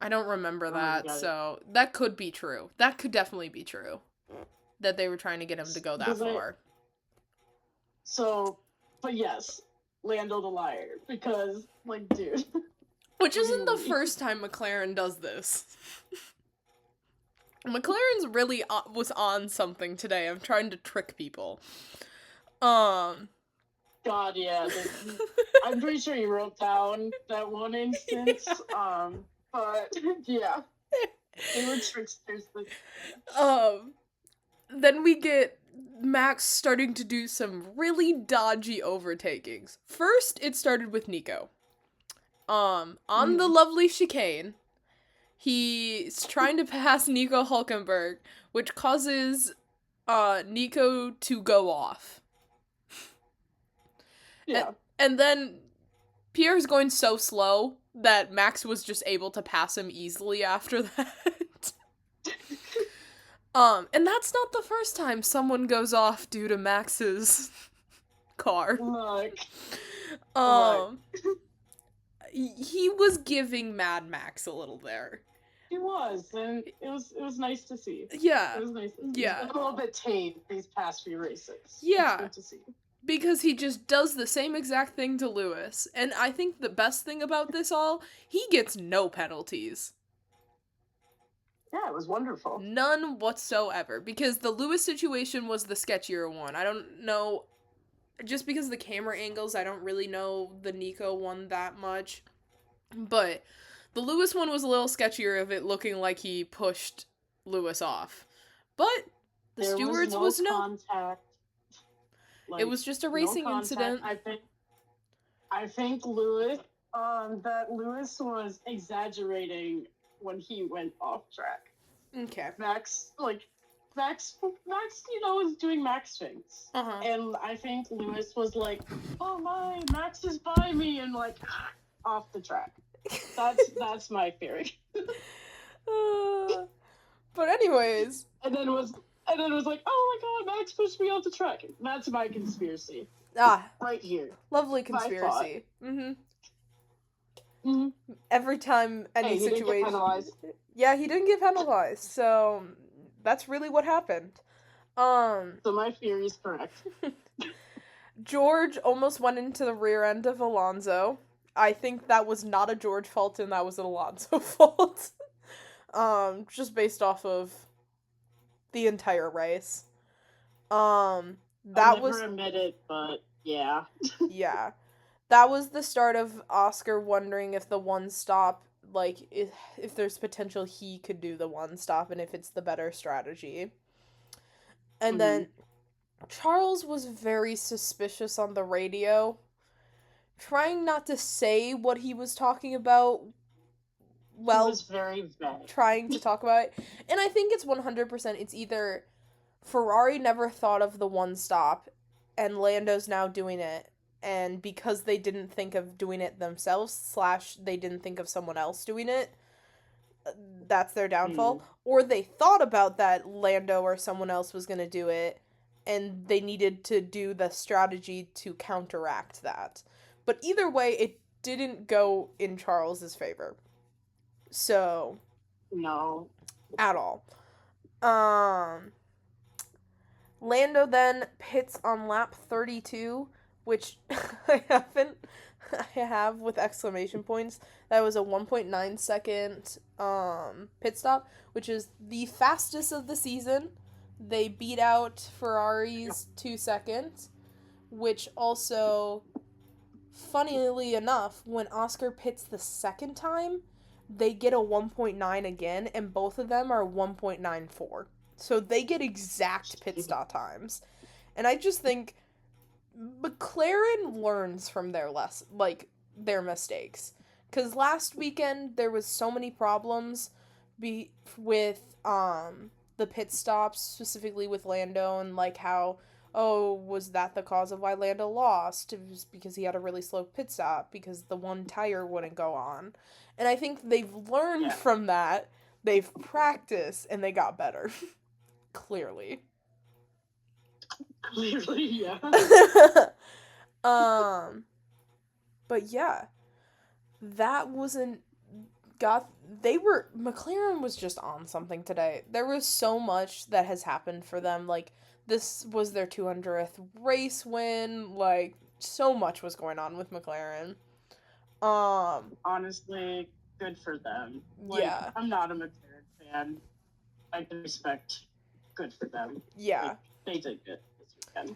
I don't remember that, so that could be true. That could definitely be true. That they were trying to get him to go that far. But yes, Lando the liar, because, like, dude. Which isn't the first time McLaren does this. McLaren's really was on something today. I'm trying to trick people. God, yeah. I'm pretty sure you wrote down that one instance. But, yeah. They were tricksters. Then we get Max starting to do some really dodgy overtakings. First, it started with Nico. On the lovely chicane, he's trying to pass Nico Hülkenberg, which causes, Nico to go off. Yeah. And then Pierre's going so slow that Max was just able to pass him easily after that. And that's not the first time someone goes off due to Max's car. Look. He was giving Mad Max a little there. He was, and it was nice to see. Yeah. It was nice. Yeah. He's been a little bit tame these past few races. Yeah. It's good to see. Because he just does the same exact thing to Lewis. And I think the best thing about this all, he gets no penalties. Yeah, it was wonderful. None whatsoever. Because the Lewis situation was the sketchier one. I don't know, just because of the camera angles, I don't really know the Nico one that much. But the Lewis one was a little sketchier of it looking like he pushed Lewis off. But the there stewards was no contact. Like, it was just a racing incident. I think Lewis that Lewis was exaggerating when he went off track. Okay. Max, was doing Max things. Uh-huh. And I think Lewis was like, oh my, Max is by me, and like, off the track. That's my theory. But anyways. And then it was like, oh my god, Max pushed me off the track. That's my conspiracy. Right here. Lovely conspiracy. Every time any situation. Didn't get penalized. Yeah, he didn't get penalized. So that's really what happened. So my theory is correct. George almost went into the rear end of Alonso. I think that was not a George fault and that was an Alonso fault. Just based off of the entire race. I'll never admit it, but yeah. Yeah. That was the start of Oscar wondering if the one stop, like, if there's potential he could do the one stop and if it's the better strategy. And then Charles was very suspicious on the radio, trying not to say what he was talking about. Well, he was very vague. Trying to talk about it. And I think it's 100%, it's either Ferrari never thought of the one stop and Lando's now doing it, and because they didn't think of doing it themselves, / they didn't think of someone else doing it, that's their downfall. Or they thought about that Lando or someone else was going to do it, and they needed to do the strategy to counteract that. But either way, it didn't go in Charles's favor. So. No. At all. Lando then pits on lap 32, which I have with exclamation points. That was a 1.9 second pit stop, which is the fastest of the season. They beat out Ferrari's 2 seconds, which also, funnily enough, when Oscar pits the second time, they get a 1.9 again, and both of them are 1.94. So they get exact pit stop times. And I just think McLaren learns from their their mistakes. Because last weekend, there was so many problems with the pit stops, specifically with Lando, and how, was that the cause of why Lando lost? It was because he had a really slow pit stop, because the one tire wouldn't go on. And I think they've learned from that, they've practiced, and they got better. Clearly. Yeah. But yeah, that wasn't McLaren was just on something today. There was so much that has happened for them. This was their 200th race win. So much was going on with McLaren. Honestly, good for them. Yeah. I'm not a McLaren fan. I can respect. Good for them. Yeah. They did good this weekend.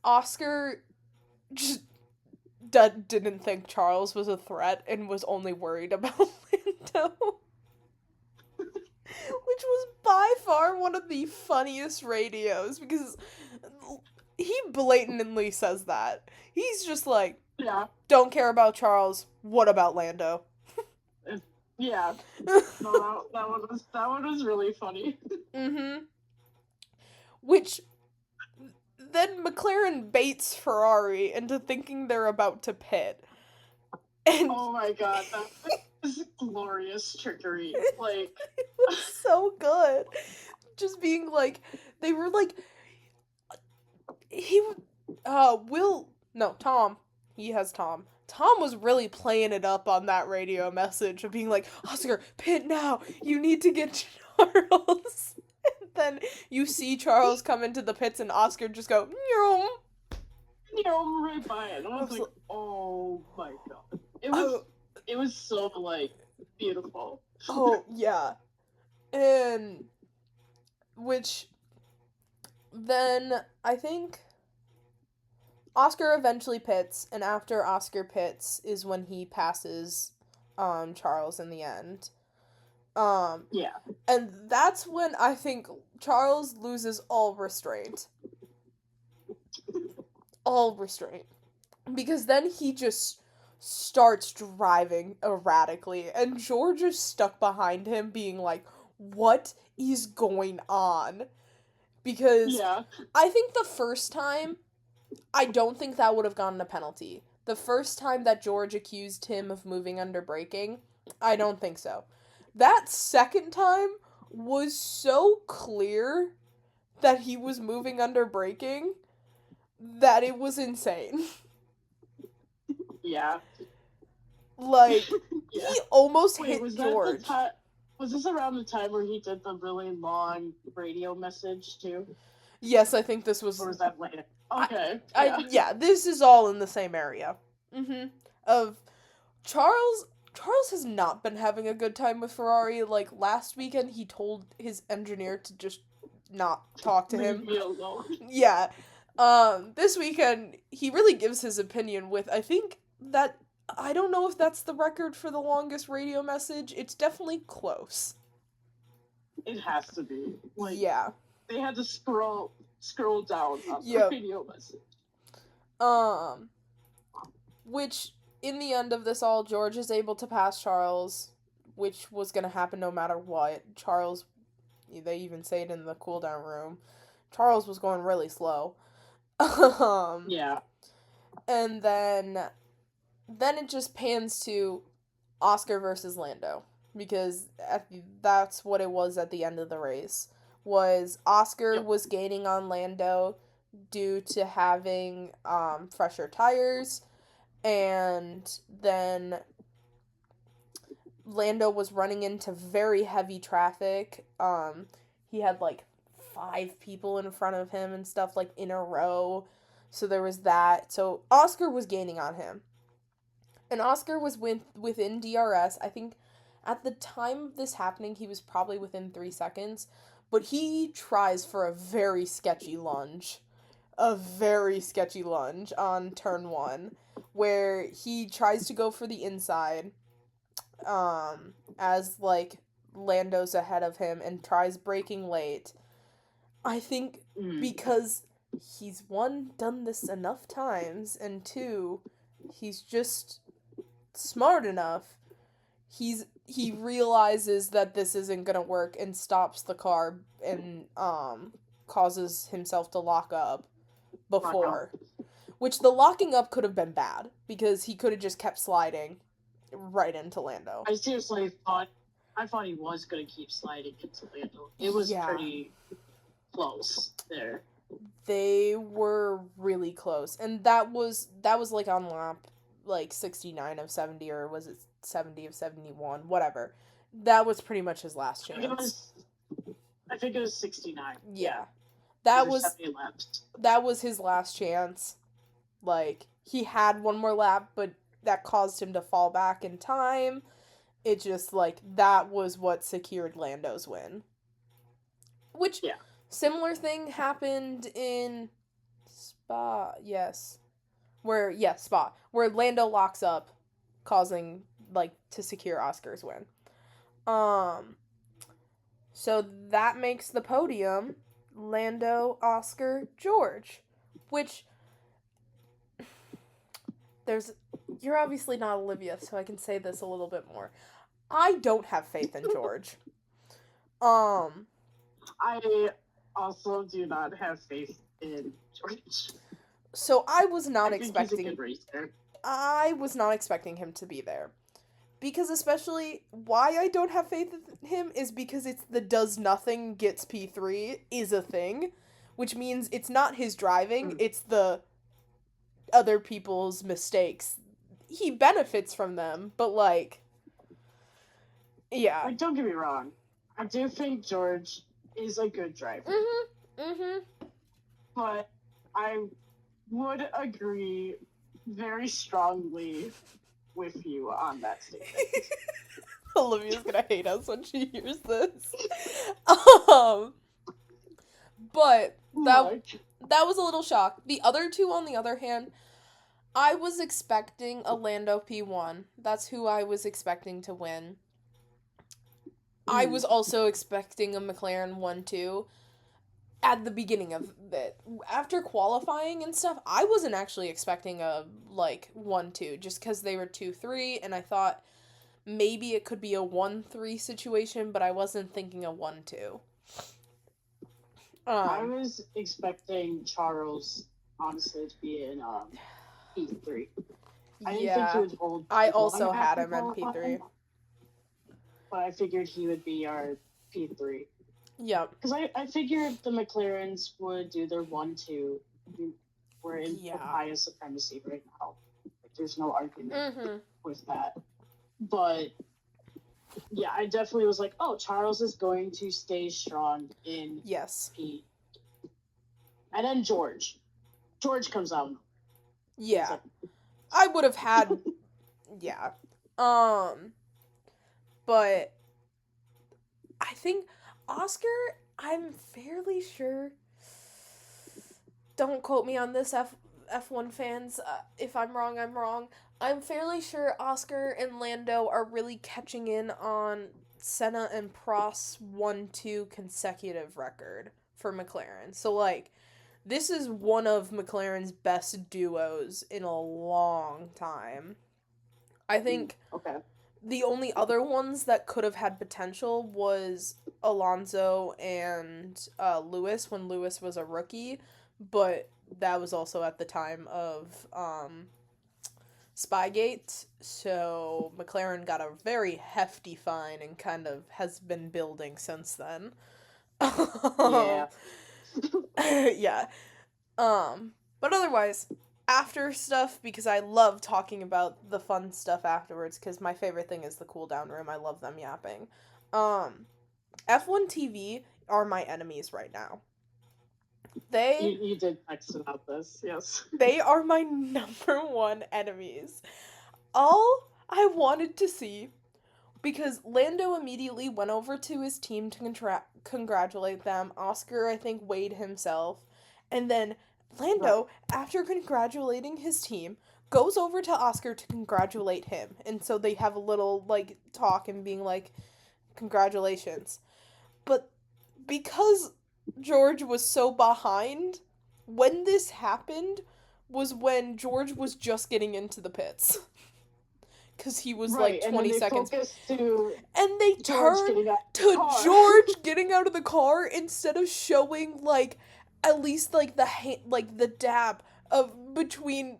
Oscar just didn't think Charles was a threat and was only worried about Lando. Which was by far one of the funniest radios, because he blatantly says that. He's just like, don't care about Charles, what about Lando? Yeah. No, that one was really funny. Which then McLaren baits Ferrari into thinking they're about to pit. And oh my god, that was glorious trickery. It was so good. Just being they were Tom. He has Tom. Tom was really playing it up on that radio message of being like, Oscar, pit now. You need to get Charles. And then you see Charles come into the pits and Oscar just go, Nyum. Right by it. And I was like, oh my god. It was so, like, beautiful. Oh, yeah. And, which, then, I think, Oscar eventually pits, and after Oscar pits is when he passes, Charles in the end. Yeah. And that's when I think Charles loses all restraint. All restraint. Because then he just starts driving erratically, and George is stuck behind him being like, what is going on? Because I think the first time, I don't think that would have gotten a penalty. The first time that George accused him of moving under braking, I don't think so. That second time was so clear that he was moving under braking that it was insane. Yeah. Like, he almost hit George. Was this around the time where he did the really long radio message, too? Yes, I think this was... Or was that later? Okay. Yeah, this is all in the same area. Of Charles has not been having a good time with Ferrari. Like, last weekend, he told his engineer to just not talk to him. Leave me alone. Yeah. This weekend, he really gives his opinion with, I think that, I don't know if that's the record for the longest radio message. It's definitely close. It has to be. Like, yeah. They had to scroll down on the radio message. Which, in the end of this all, George is able to pass Charles, which was going to happen no matter what. Charles, they even say it in the cool-down room, Charles was going really slow. Yeah. And then it just pans to Oscar versus Lando, because that's what it was at the end of the race. Was Oscar was gaining on Lando due to having fresher tires, and then Lando was running into very heavy traffic. He had like 5 people in front of him and stuff, like, in a row. So there was that. So Oscar was gaining on him. And Oscar was within DRS. I think at the time of this happening, he was probably within 3 seconds. But he tries for a very sketchy lunge. A very sketchy lunge on turn 1. Where he tries to go for the inside. As, like, Lando's ahead of him and tries braking late. I think because he's, 1, done this enough times, and 2, he's just smart enough. He realizes that this isn't gonna work and stops the car and causes himself to lock up before. Which the locking up could have been bad, because he could have just kept sliding right into Lando. I seriously thought he was gonna keep sliding into Lando. It was pretty close there. They were really close, and that was like on lap like 69 of 70, or was it 70 of 71, whatever. That was pretty much his last chance. I think it was 69. Yeah. That was his last chance. Like, he had one more lap, but that caused him to fall back in time. It just, like, that was what secured Lando's win. Which, similar thing happened in Spa, Spa, where Lando locks up, causing, like, to secure Oscar's win. So that makes the podium Lando, Oscar, George, which you're obviously not Olivia, so I can say this a little bit more. I don't have faith in George. I also do not have faith in George. So I was not expecting... he's a good racer. I was not expecting him to be there. Because especially, why I don't have faith in him is because it's the does nothing gets P3 is a thing. Which means it's not his driving, it's the other people's mistakes. he benefits from them, but, like, yeah. Like, don't get me wrong. I do think George is a good driver. But I would agree very strongly with you on that statement. Olivia's gonna hate us when she hears this. But that was a little shock. The other two, on the other hand, I was expecting a Lando P1. That's who I was expecting to win. I was also expecting a McLaren 1-2 at the beginning of it. After qualifying and stuff, I wasn't actually expecting a, like, 1-2, just because they were 2-3, and I thought maybe it could be a 1-3 situation, but I wasn't thinking a 1-2. I was expecting Charles, honestly, to be in P3. I didn't think he would hold. I also had him in P3. But I figured he would be our P3. Yeah. Because I figured the McLarens would do their 1-2. We're in Ohio supremacy right now. Like, there's no argument with that. But, yeah, I definitely was like, oh, Charles is going to stay strong in P. And then George. George comes out. Yeah. Like, I would have had... yeah. But I think Oscar, I'm fairly sure, don't quote me on this, F1 fans, if I'm wrong, I'm wrong. I'm fairly sure Oscar and Lando are really catching in on Senna and Prost's 1-2 consecutive record for McLaren. So, like, this is one of McLaren's best duos in a long time. I think... Okay. The only other ones that could have had potential was Alonso and Lewis when Lewis was a rookie, but that was also at the time of Spygate, so McLaren got a very hefty fine and kind of has been building since then. Yeah. Yeah. But otherwise... after stuff, because I love talking about the fun stuff afterwards, because my favorite thing is the cool down room. I love them yapping. F1 TV are my enemies right now. You did text about this, yes. They are my number one enemies. All I wanted to see, because Lando immediately went over to his team to congratulate them. Oscar, I think, weighed himself. And then Lando, after congratulating his team, goes over to Oscar to congratulate him. And so they have a little, like, talk and being like, congratulations. But because George was so behind, when this happened was when George was just getting into the pits. Because he was, like, 20 seconds. And they turned to George getting out of the car instead of showing, like... at least, like, the dab of between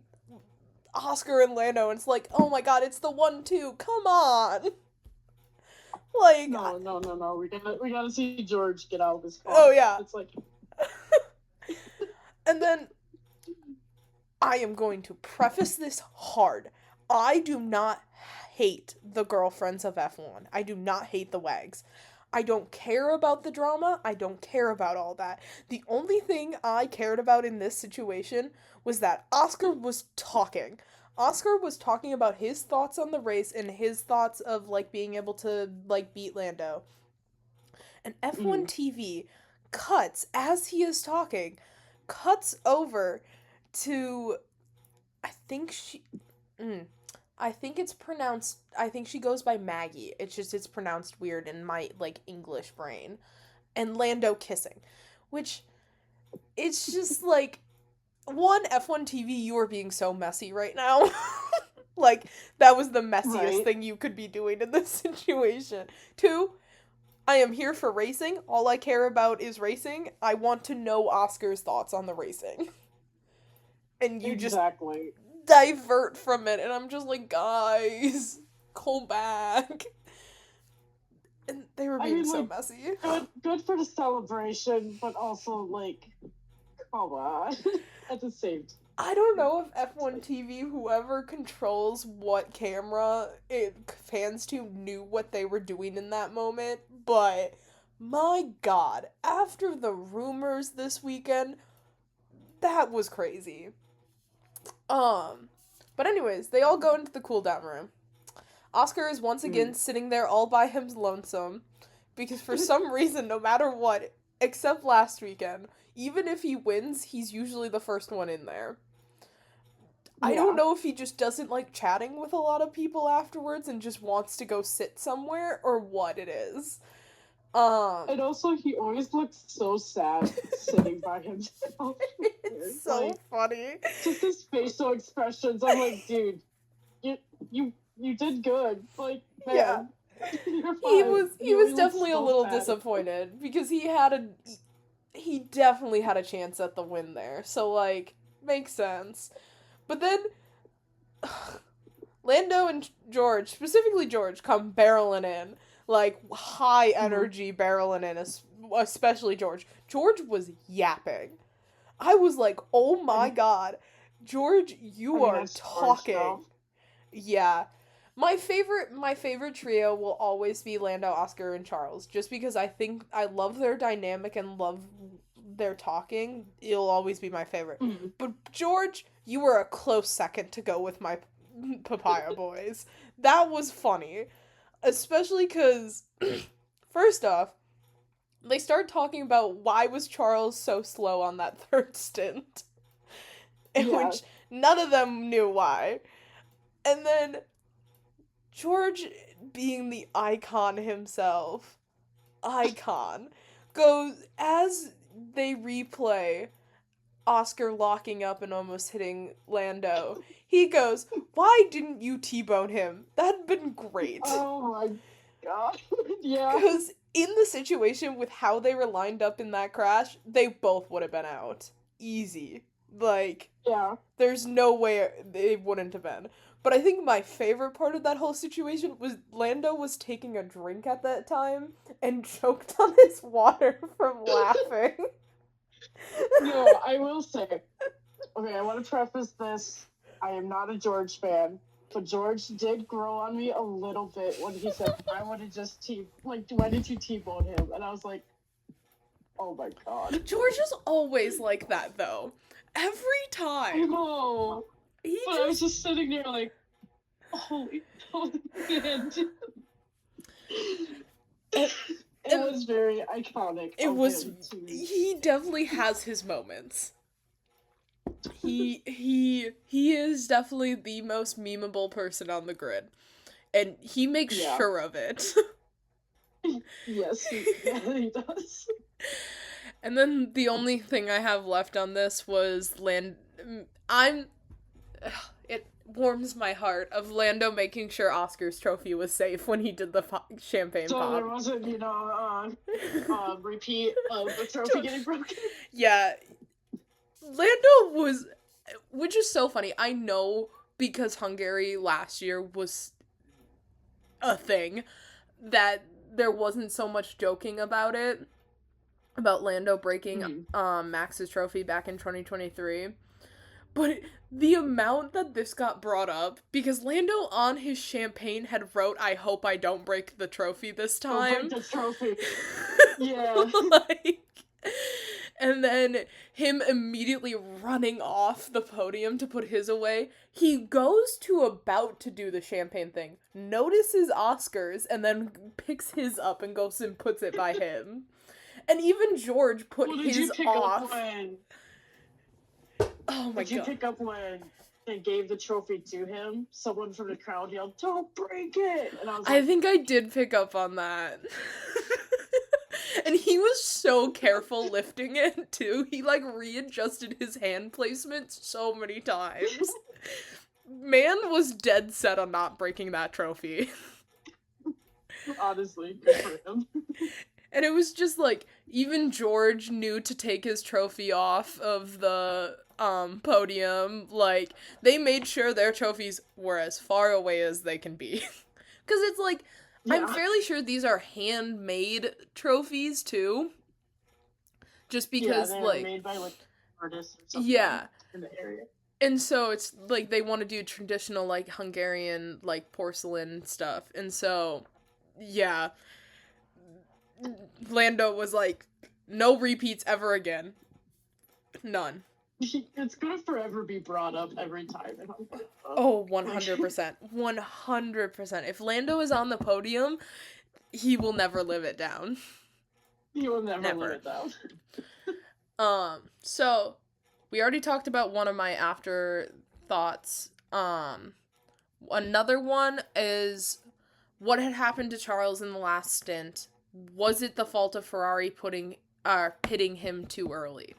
Oscar and Lando, and it's like, oh my god, it's the 1-2, come on! Like... No, we gotta see George get out of his car. Oh, yeah. It's like... And then, I am going to preface this hard. I do not hate the girlfriends of F1. I do not hate the wags. I don't care about the drama. I don't care about all that. The only thing I cared about in this situation was that Oscar was talking. Oscar was talking about his thoughts on the race and his thoughts of, like, being able to, like, beat Lando. And F1 TV cuts, as he is talking, cuts over to, I think it's pronounced, I think she goes by Maggie. It's pronounced weird in my, like, English brain. And Lando kissing. Which, it's just, like, one, F1 TV, you are being so messy right now. Like, that was the messiest thing you could be doing in this situation. Two, I am here for racing. All I care about is racing. I want to know Oscar's thoughts on the racing. And you just... divert from it, and I'm just like, guys, go back. And they were being so messy. Good for the celebration, but also, like, come on. At the same time. I don't know if F1 TV, whoever controls what camera it fans to, knew what they were doing in that moment, but my god, after the rumors this weekend, that was crazy. Um, but anyways, they all go into the cool down room. Oscar is once again sitting there all by him lonesome because for some reason, no matter what, except last weekend, even if he wins, he's usually the first one in there. I don't know if he just doesn't like chatting with a lot of people afterwards and just wants to go sit somewhere or what it is. And also, he always looks so sad sitting by himself. It's so funny. Just his facial expressions. I'm like, dude, you did good. Like, man, yeah, you're fine. he was definitely a little disappointed because he definitely had a chance at the win there. So like, makes sense. But then Lando and George, specifically George, come barreling in. Like, high energy barreling in, especially George. George was yapping. I was like, oh my god. George, you are talking. Yeah. My favorite trio will always be Lando, Oscar, and Charles. Just because I love their dynamic and love their talking. It'll always be my favorite. Mm-hmm. But George, you were a close second to go with my Papaya Boys. That was funny. Especially because, first off, they start talking about why was Charles so slow on that third stint. In which none of them knew why. And then George, being the icon himself, goes, as they replay Oscar locking up and almost hitting Lando, he goes, why didn't you T-bone him? That'd been great. Oh my god. Yeah. Because in the situation with how they were lined up in that crash, they both would have been out. Easy. Like, yeah. There's no way they wouldn't have been. But I think my favorite part of that whole situation was Lando was taking a drink at that time and choked on his water from laughing. No, I will say, okay, I want to preface this. I am not a George fan, but George did grow on me a little bit when he said, I would have just why did you T-bone him? And I was like, oh my god. George is always like that, though. Every time. I know. I was just sitting there like, holy man. It was very iconic. He definitely has his moments. He is definitely the most memeable person on the grid. And he makes sure of it. Yes, he does. And then the only thing I have left on this was it warms my heart of Lando making sure Oscar's trophy was safe when he did the champagne pop. So there wasn't, repeat of the trophy getting broken? Yeah. Lando was, which is so funny. I know because Hungary last year was a thing that there wasn't so much joking about it, about Lando breaking Max's trophy back in 2023. But the amount that this got brought up, because Lando on his champagne had wrote, I hope I don't break the trophy this time. Don't break the trophy. Yeah. And then him immediately running off the podium to put his away. He goes to about to do the champagne thing, notices Oscar's, and then picks his up and goes and puts it by him. And even George put his off. Oh my god. Did you pick up when they gave the trophy to him? Someone from the crowd yelled, "Don't break it!" And I was like, I think I did pick up on that. And he was so careful lifting it, too. He, readjusted his hand placement so many times. Man was dead set on not breaking that trophy. Honestly, good for him. And it was just, even George knew to take his trophy off of the, podium. They made sure their trophies were as far away as they can be. Because it's yeah. I'm fairly sure these are handmade trophies, too. Just because, they're made by, artists or something yeah. in the area. And so it's like they want to do traditional like Hungarian like porcelain stuff. And so yeah, Lando was like no repeats ever again. None. It's gonna forever be brought up every time. Oh, 100%. 100%. If Lando is on the podium, he will never live it down. He will never live it down. So we already talked about one of my afterthoughts. Another one is what had happened to Charles in the last stint. Was it the fault of Ferrari pitting him too early?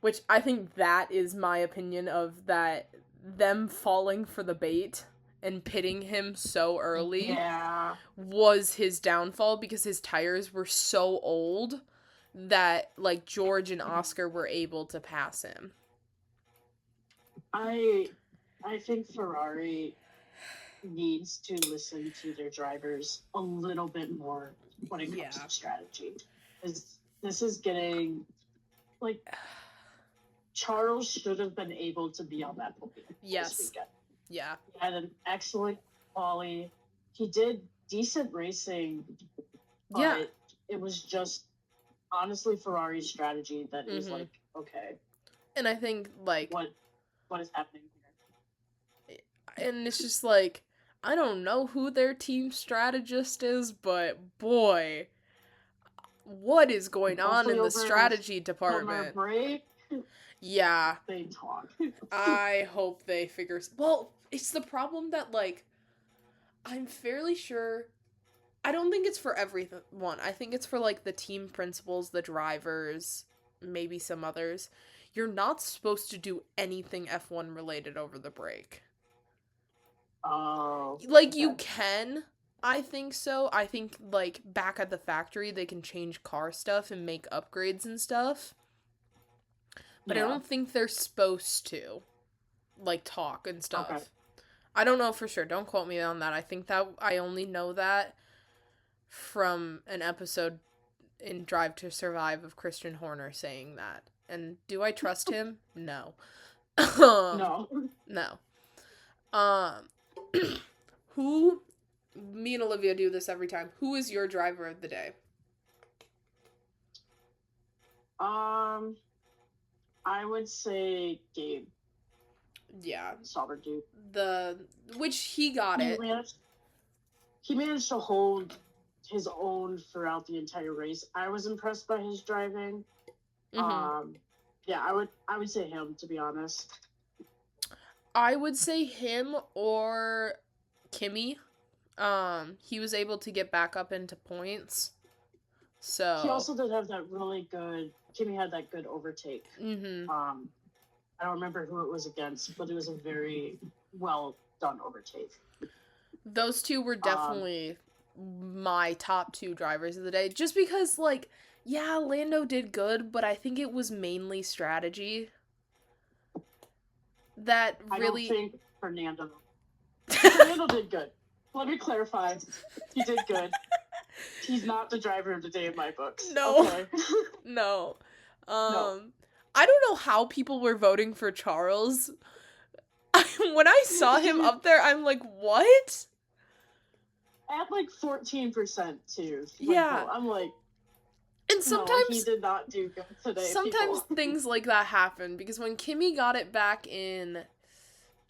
Which I think that is my opinion of that, them falling for the bait and pitting him so early was his downfall, because his tires were so old that like George and Oscar were able to pass him. I think Ferrari needs to listen to their drivers a little bit more when it comes to strategy. Because this is getting like Charles should have been able to be on that podium this weekend. Yeah. He had an excellent quali. He did decent racing, but it was just honestly Ferrari's strategy that is like, okay. And I think like what is happening here? And it's just like, I don't know who their team strategist is, but boy, what is going on in the strategy department? Yeah. They talk. I hope they figure... Well, it's the problem that, like, I'm fairly sure... I don't think it's for everyone. I think it's for, like, the team principals, the drivers, maybe some others. You're not supposed to do anything F1 related over the break. Oh. Like, you can... I think so. I think, like, back at the factory, they can change car stuff and make upgrades and stuff. But I don't think they're supposed to, like, talk and stuff. Okay. I don't know for sure. Don't quote me on that. I think that I only know that from an episode in Drive to Survive of Christian Horner saying that. And do I trust him? No. No. Who... Me and Olivia do this every time. Who is your driver of the day? I would say Gabe. Yeah. Solid dude. Which he got it. He managed to hold his own throughout the entire race. I was impressed by his driving. Yeah, I would say him, to be honest. I would say him or Kimi. He was able to get back up into points. So he also did have that really good... Kimi had that good overtake. I don't remember who it was against, but it was a very well done overtake. Those two were definitely my top two drivers of the day. Just because, like, yeah, Lando did good, but I think it was mainly strategy. That really... I don't think Fernando did good. Let me clarify. He did good. He's not the driver of the day in my books. No. Okay. No. I don't know how people were voting for Charles. When I saw him up there, I'm like, what? At like 14% too. Yeah. I'm like, and sometimes he did not do good today. Sometimes things like that happen, because when Kimi got it back in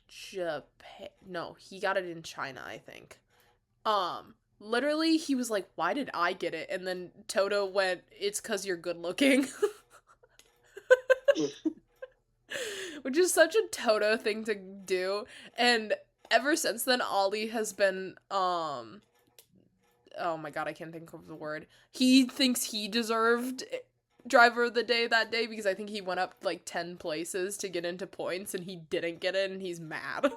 Japan, no, he got it in China, I think. Literally, he was like, why did I get it? And then Toto went, it's 'cause you're good looking. Which is such a Toto thing to do. And ever since then, Ollie has been, oh my god, I can't think of the word. He thinks he deserved driver of the day that day, because I think he went up like 10 places to get into points, and he didn't get it, and he's mad.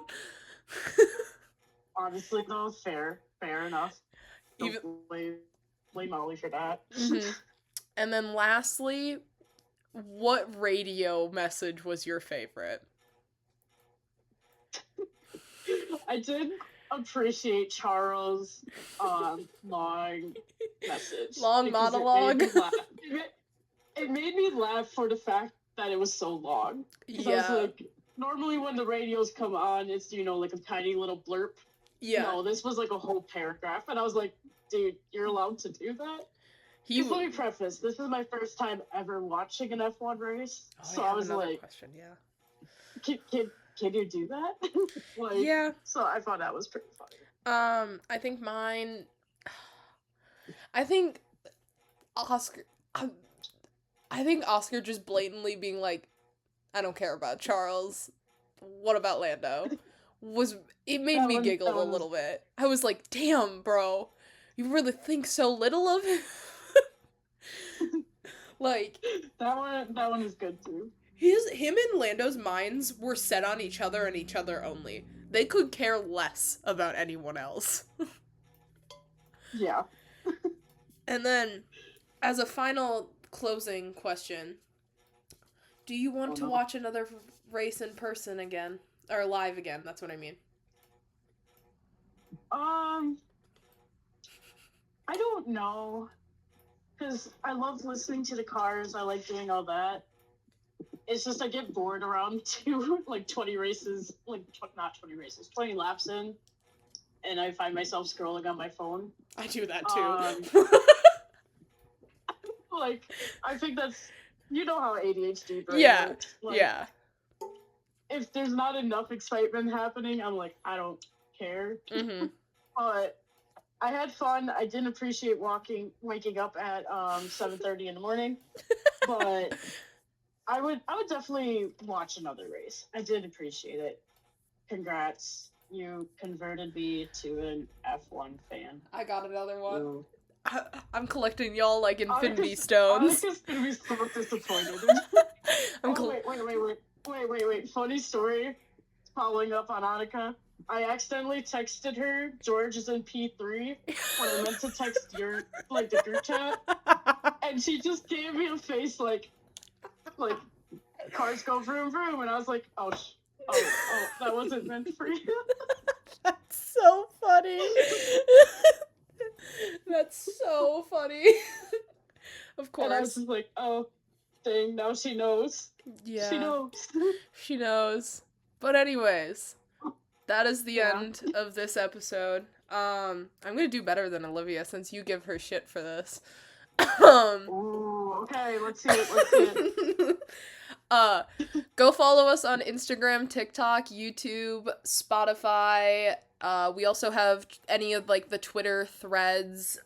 Honestly, though, fair enough. Don't blame Ollie for that. And then lastly, what radio message was your favorite? I did appreciate Charles' long message. Long monologue. It made me laugh for the fact that it was so long. Yeah. I was like, normally when the radios come on, it's, like a tiny little blurb. Yeah. No, this was like a whole paragraph. And I was like, dude, you're allowed to do that? Just let me preface, this is my first time ever watching an F1 race. So I was like, question, yeah. Can you do that? Yeah. So I thought that was pretty funny. I think mine... I think Oscar just blatantly being like, I don't care about Charles. What about Lando? It made me giggle a little bit. I was like, damn, bro. You really think so little of him? Like... That one is good, too. Him and Lando's minds were set on each other and each other only. They could care less about anyone else. Yeah. And then, as a final closing question, do you want to watch another race in person again? Or live again, that's what I mean. I don't know. Because I love listening to the cars. I like doing all that. It's just I get bored around 20 races, not 20 races, 20 laps in, and I find myself scrolling on my phone. I do that too. I think that's, how ADHD brain works. Yeah. If there's not enough excitement happening, I'm like, I don't care. Mm-hmm. But I had fun. I didn't appreciate waking up at 7:30 in the morning, but I would definitely watch another race. I did appreciate it. Congrats. You converted me to an F1 fan. I got another one. Ooh. I'm collecting y'all like Infinity Stones. I'm just gonna be so disappointed. Wait. Funny story. Following up on Annika. I accidentally texted her, George is in P3, when I meant to text the group chat. And she just gave me a face like, cars go vroom vroom. And I was like, oh, that wasn't meant for you. That's so funny. That's so funny. Of course. And I was just like, oh, dang, now she knows. Yeah. She knows. She knows. But anyways, that is the end of this episode. I'm gonna do better than Olivia since you give her shit for this. Ooh, okay, let's see it. Go follow us on Instagram, TikTok, YouTube, Spotify. We also have any of the Twitter threads,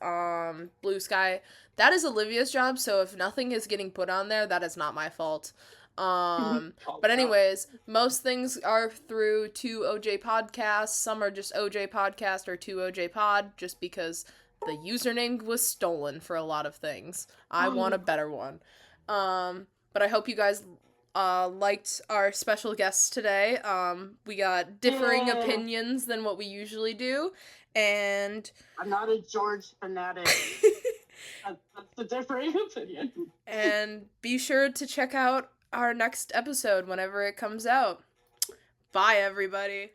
Blue Sky. That is Olivia's job, so if nothing is getting put on there, that is not my fault. But anyways, most things are through 2OJ Podcasts. Some are just OJ Podcast or 2OJ Pod, just because the username was stolen for a lot of things. I want a better one. But I hope you guys liked our special guests today. We got differing opinions than what we usually do, and I'm not a George fanatic. That's the differing opinion. And be sure to check out our next episode whenever it comes out. Bye, everybody.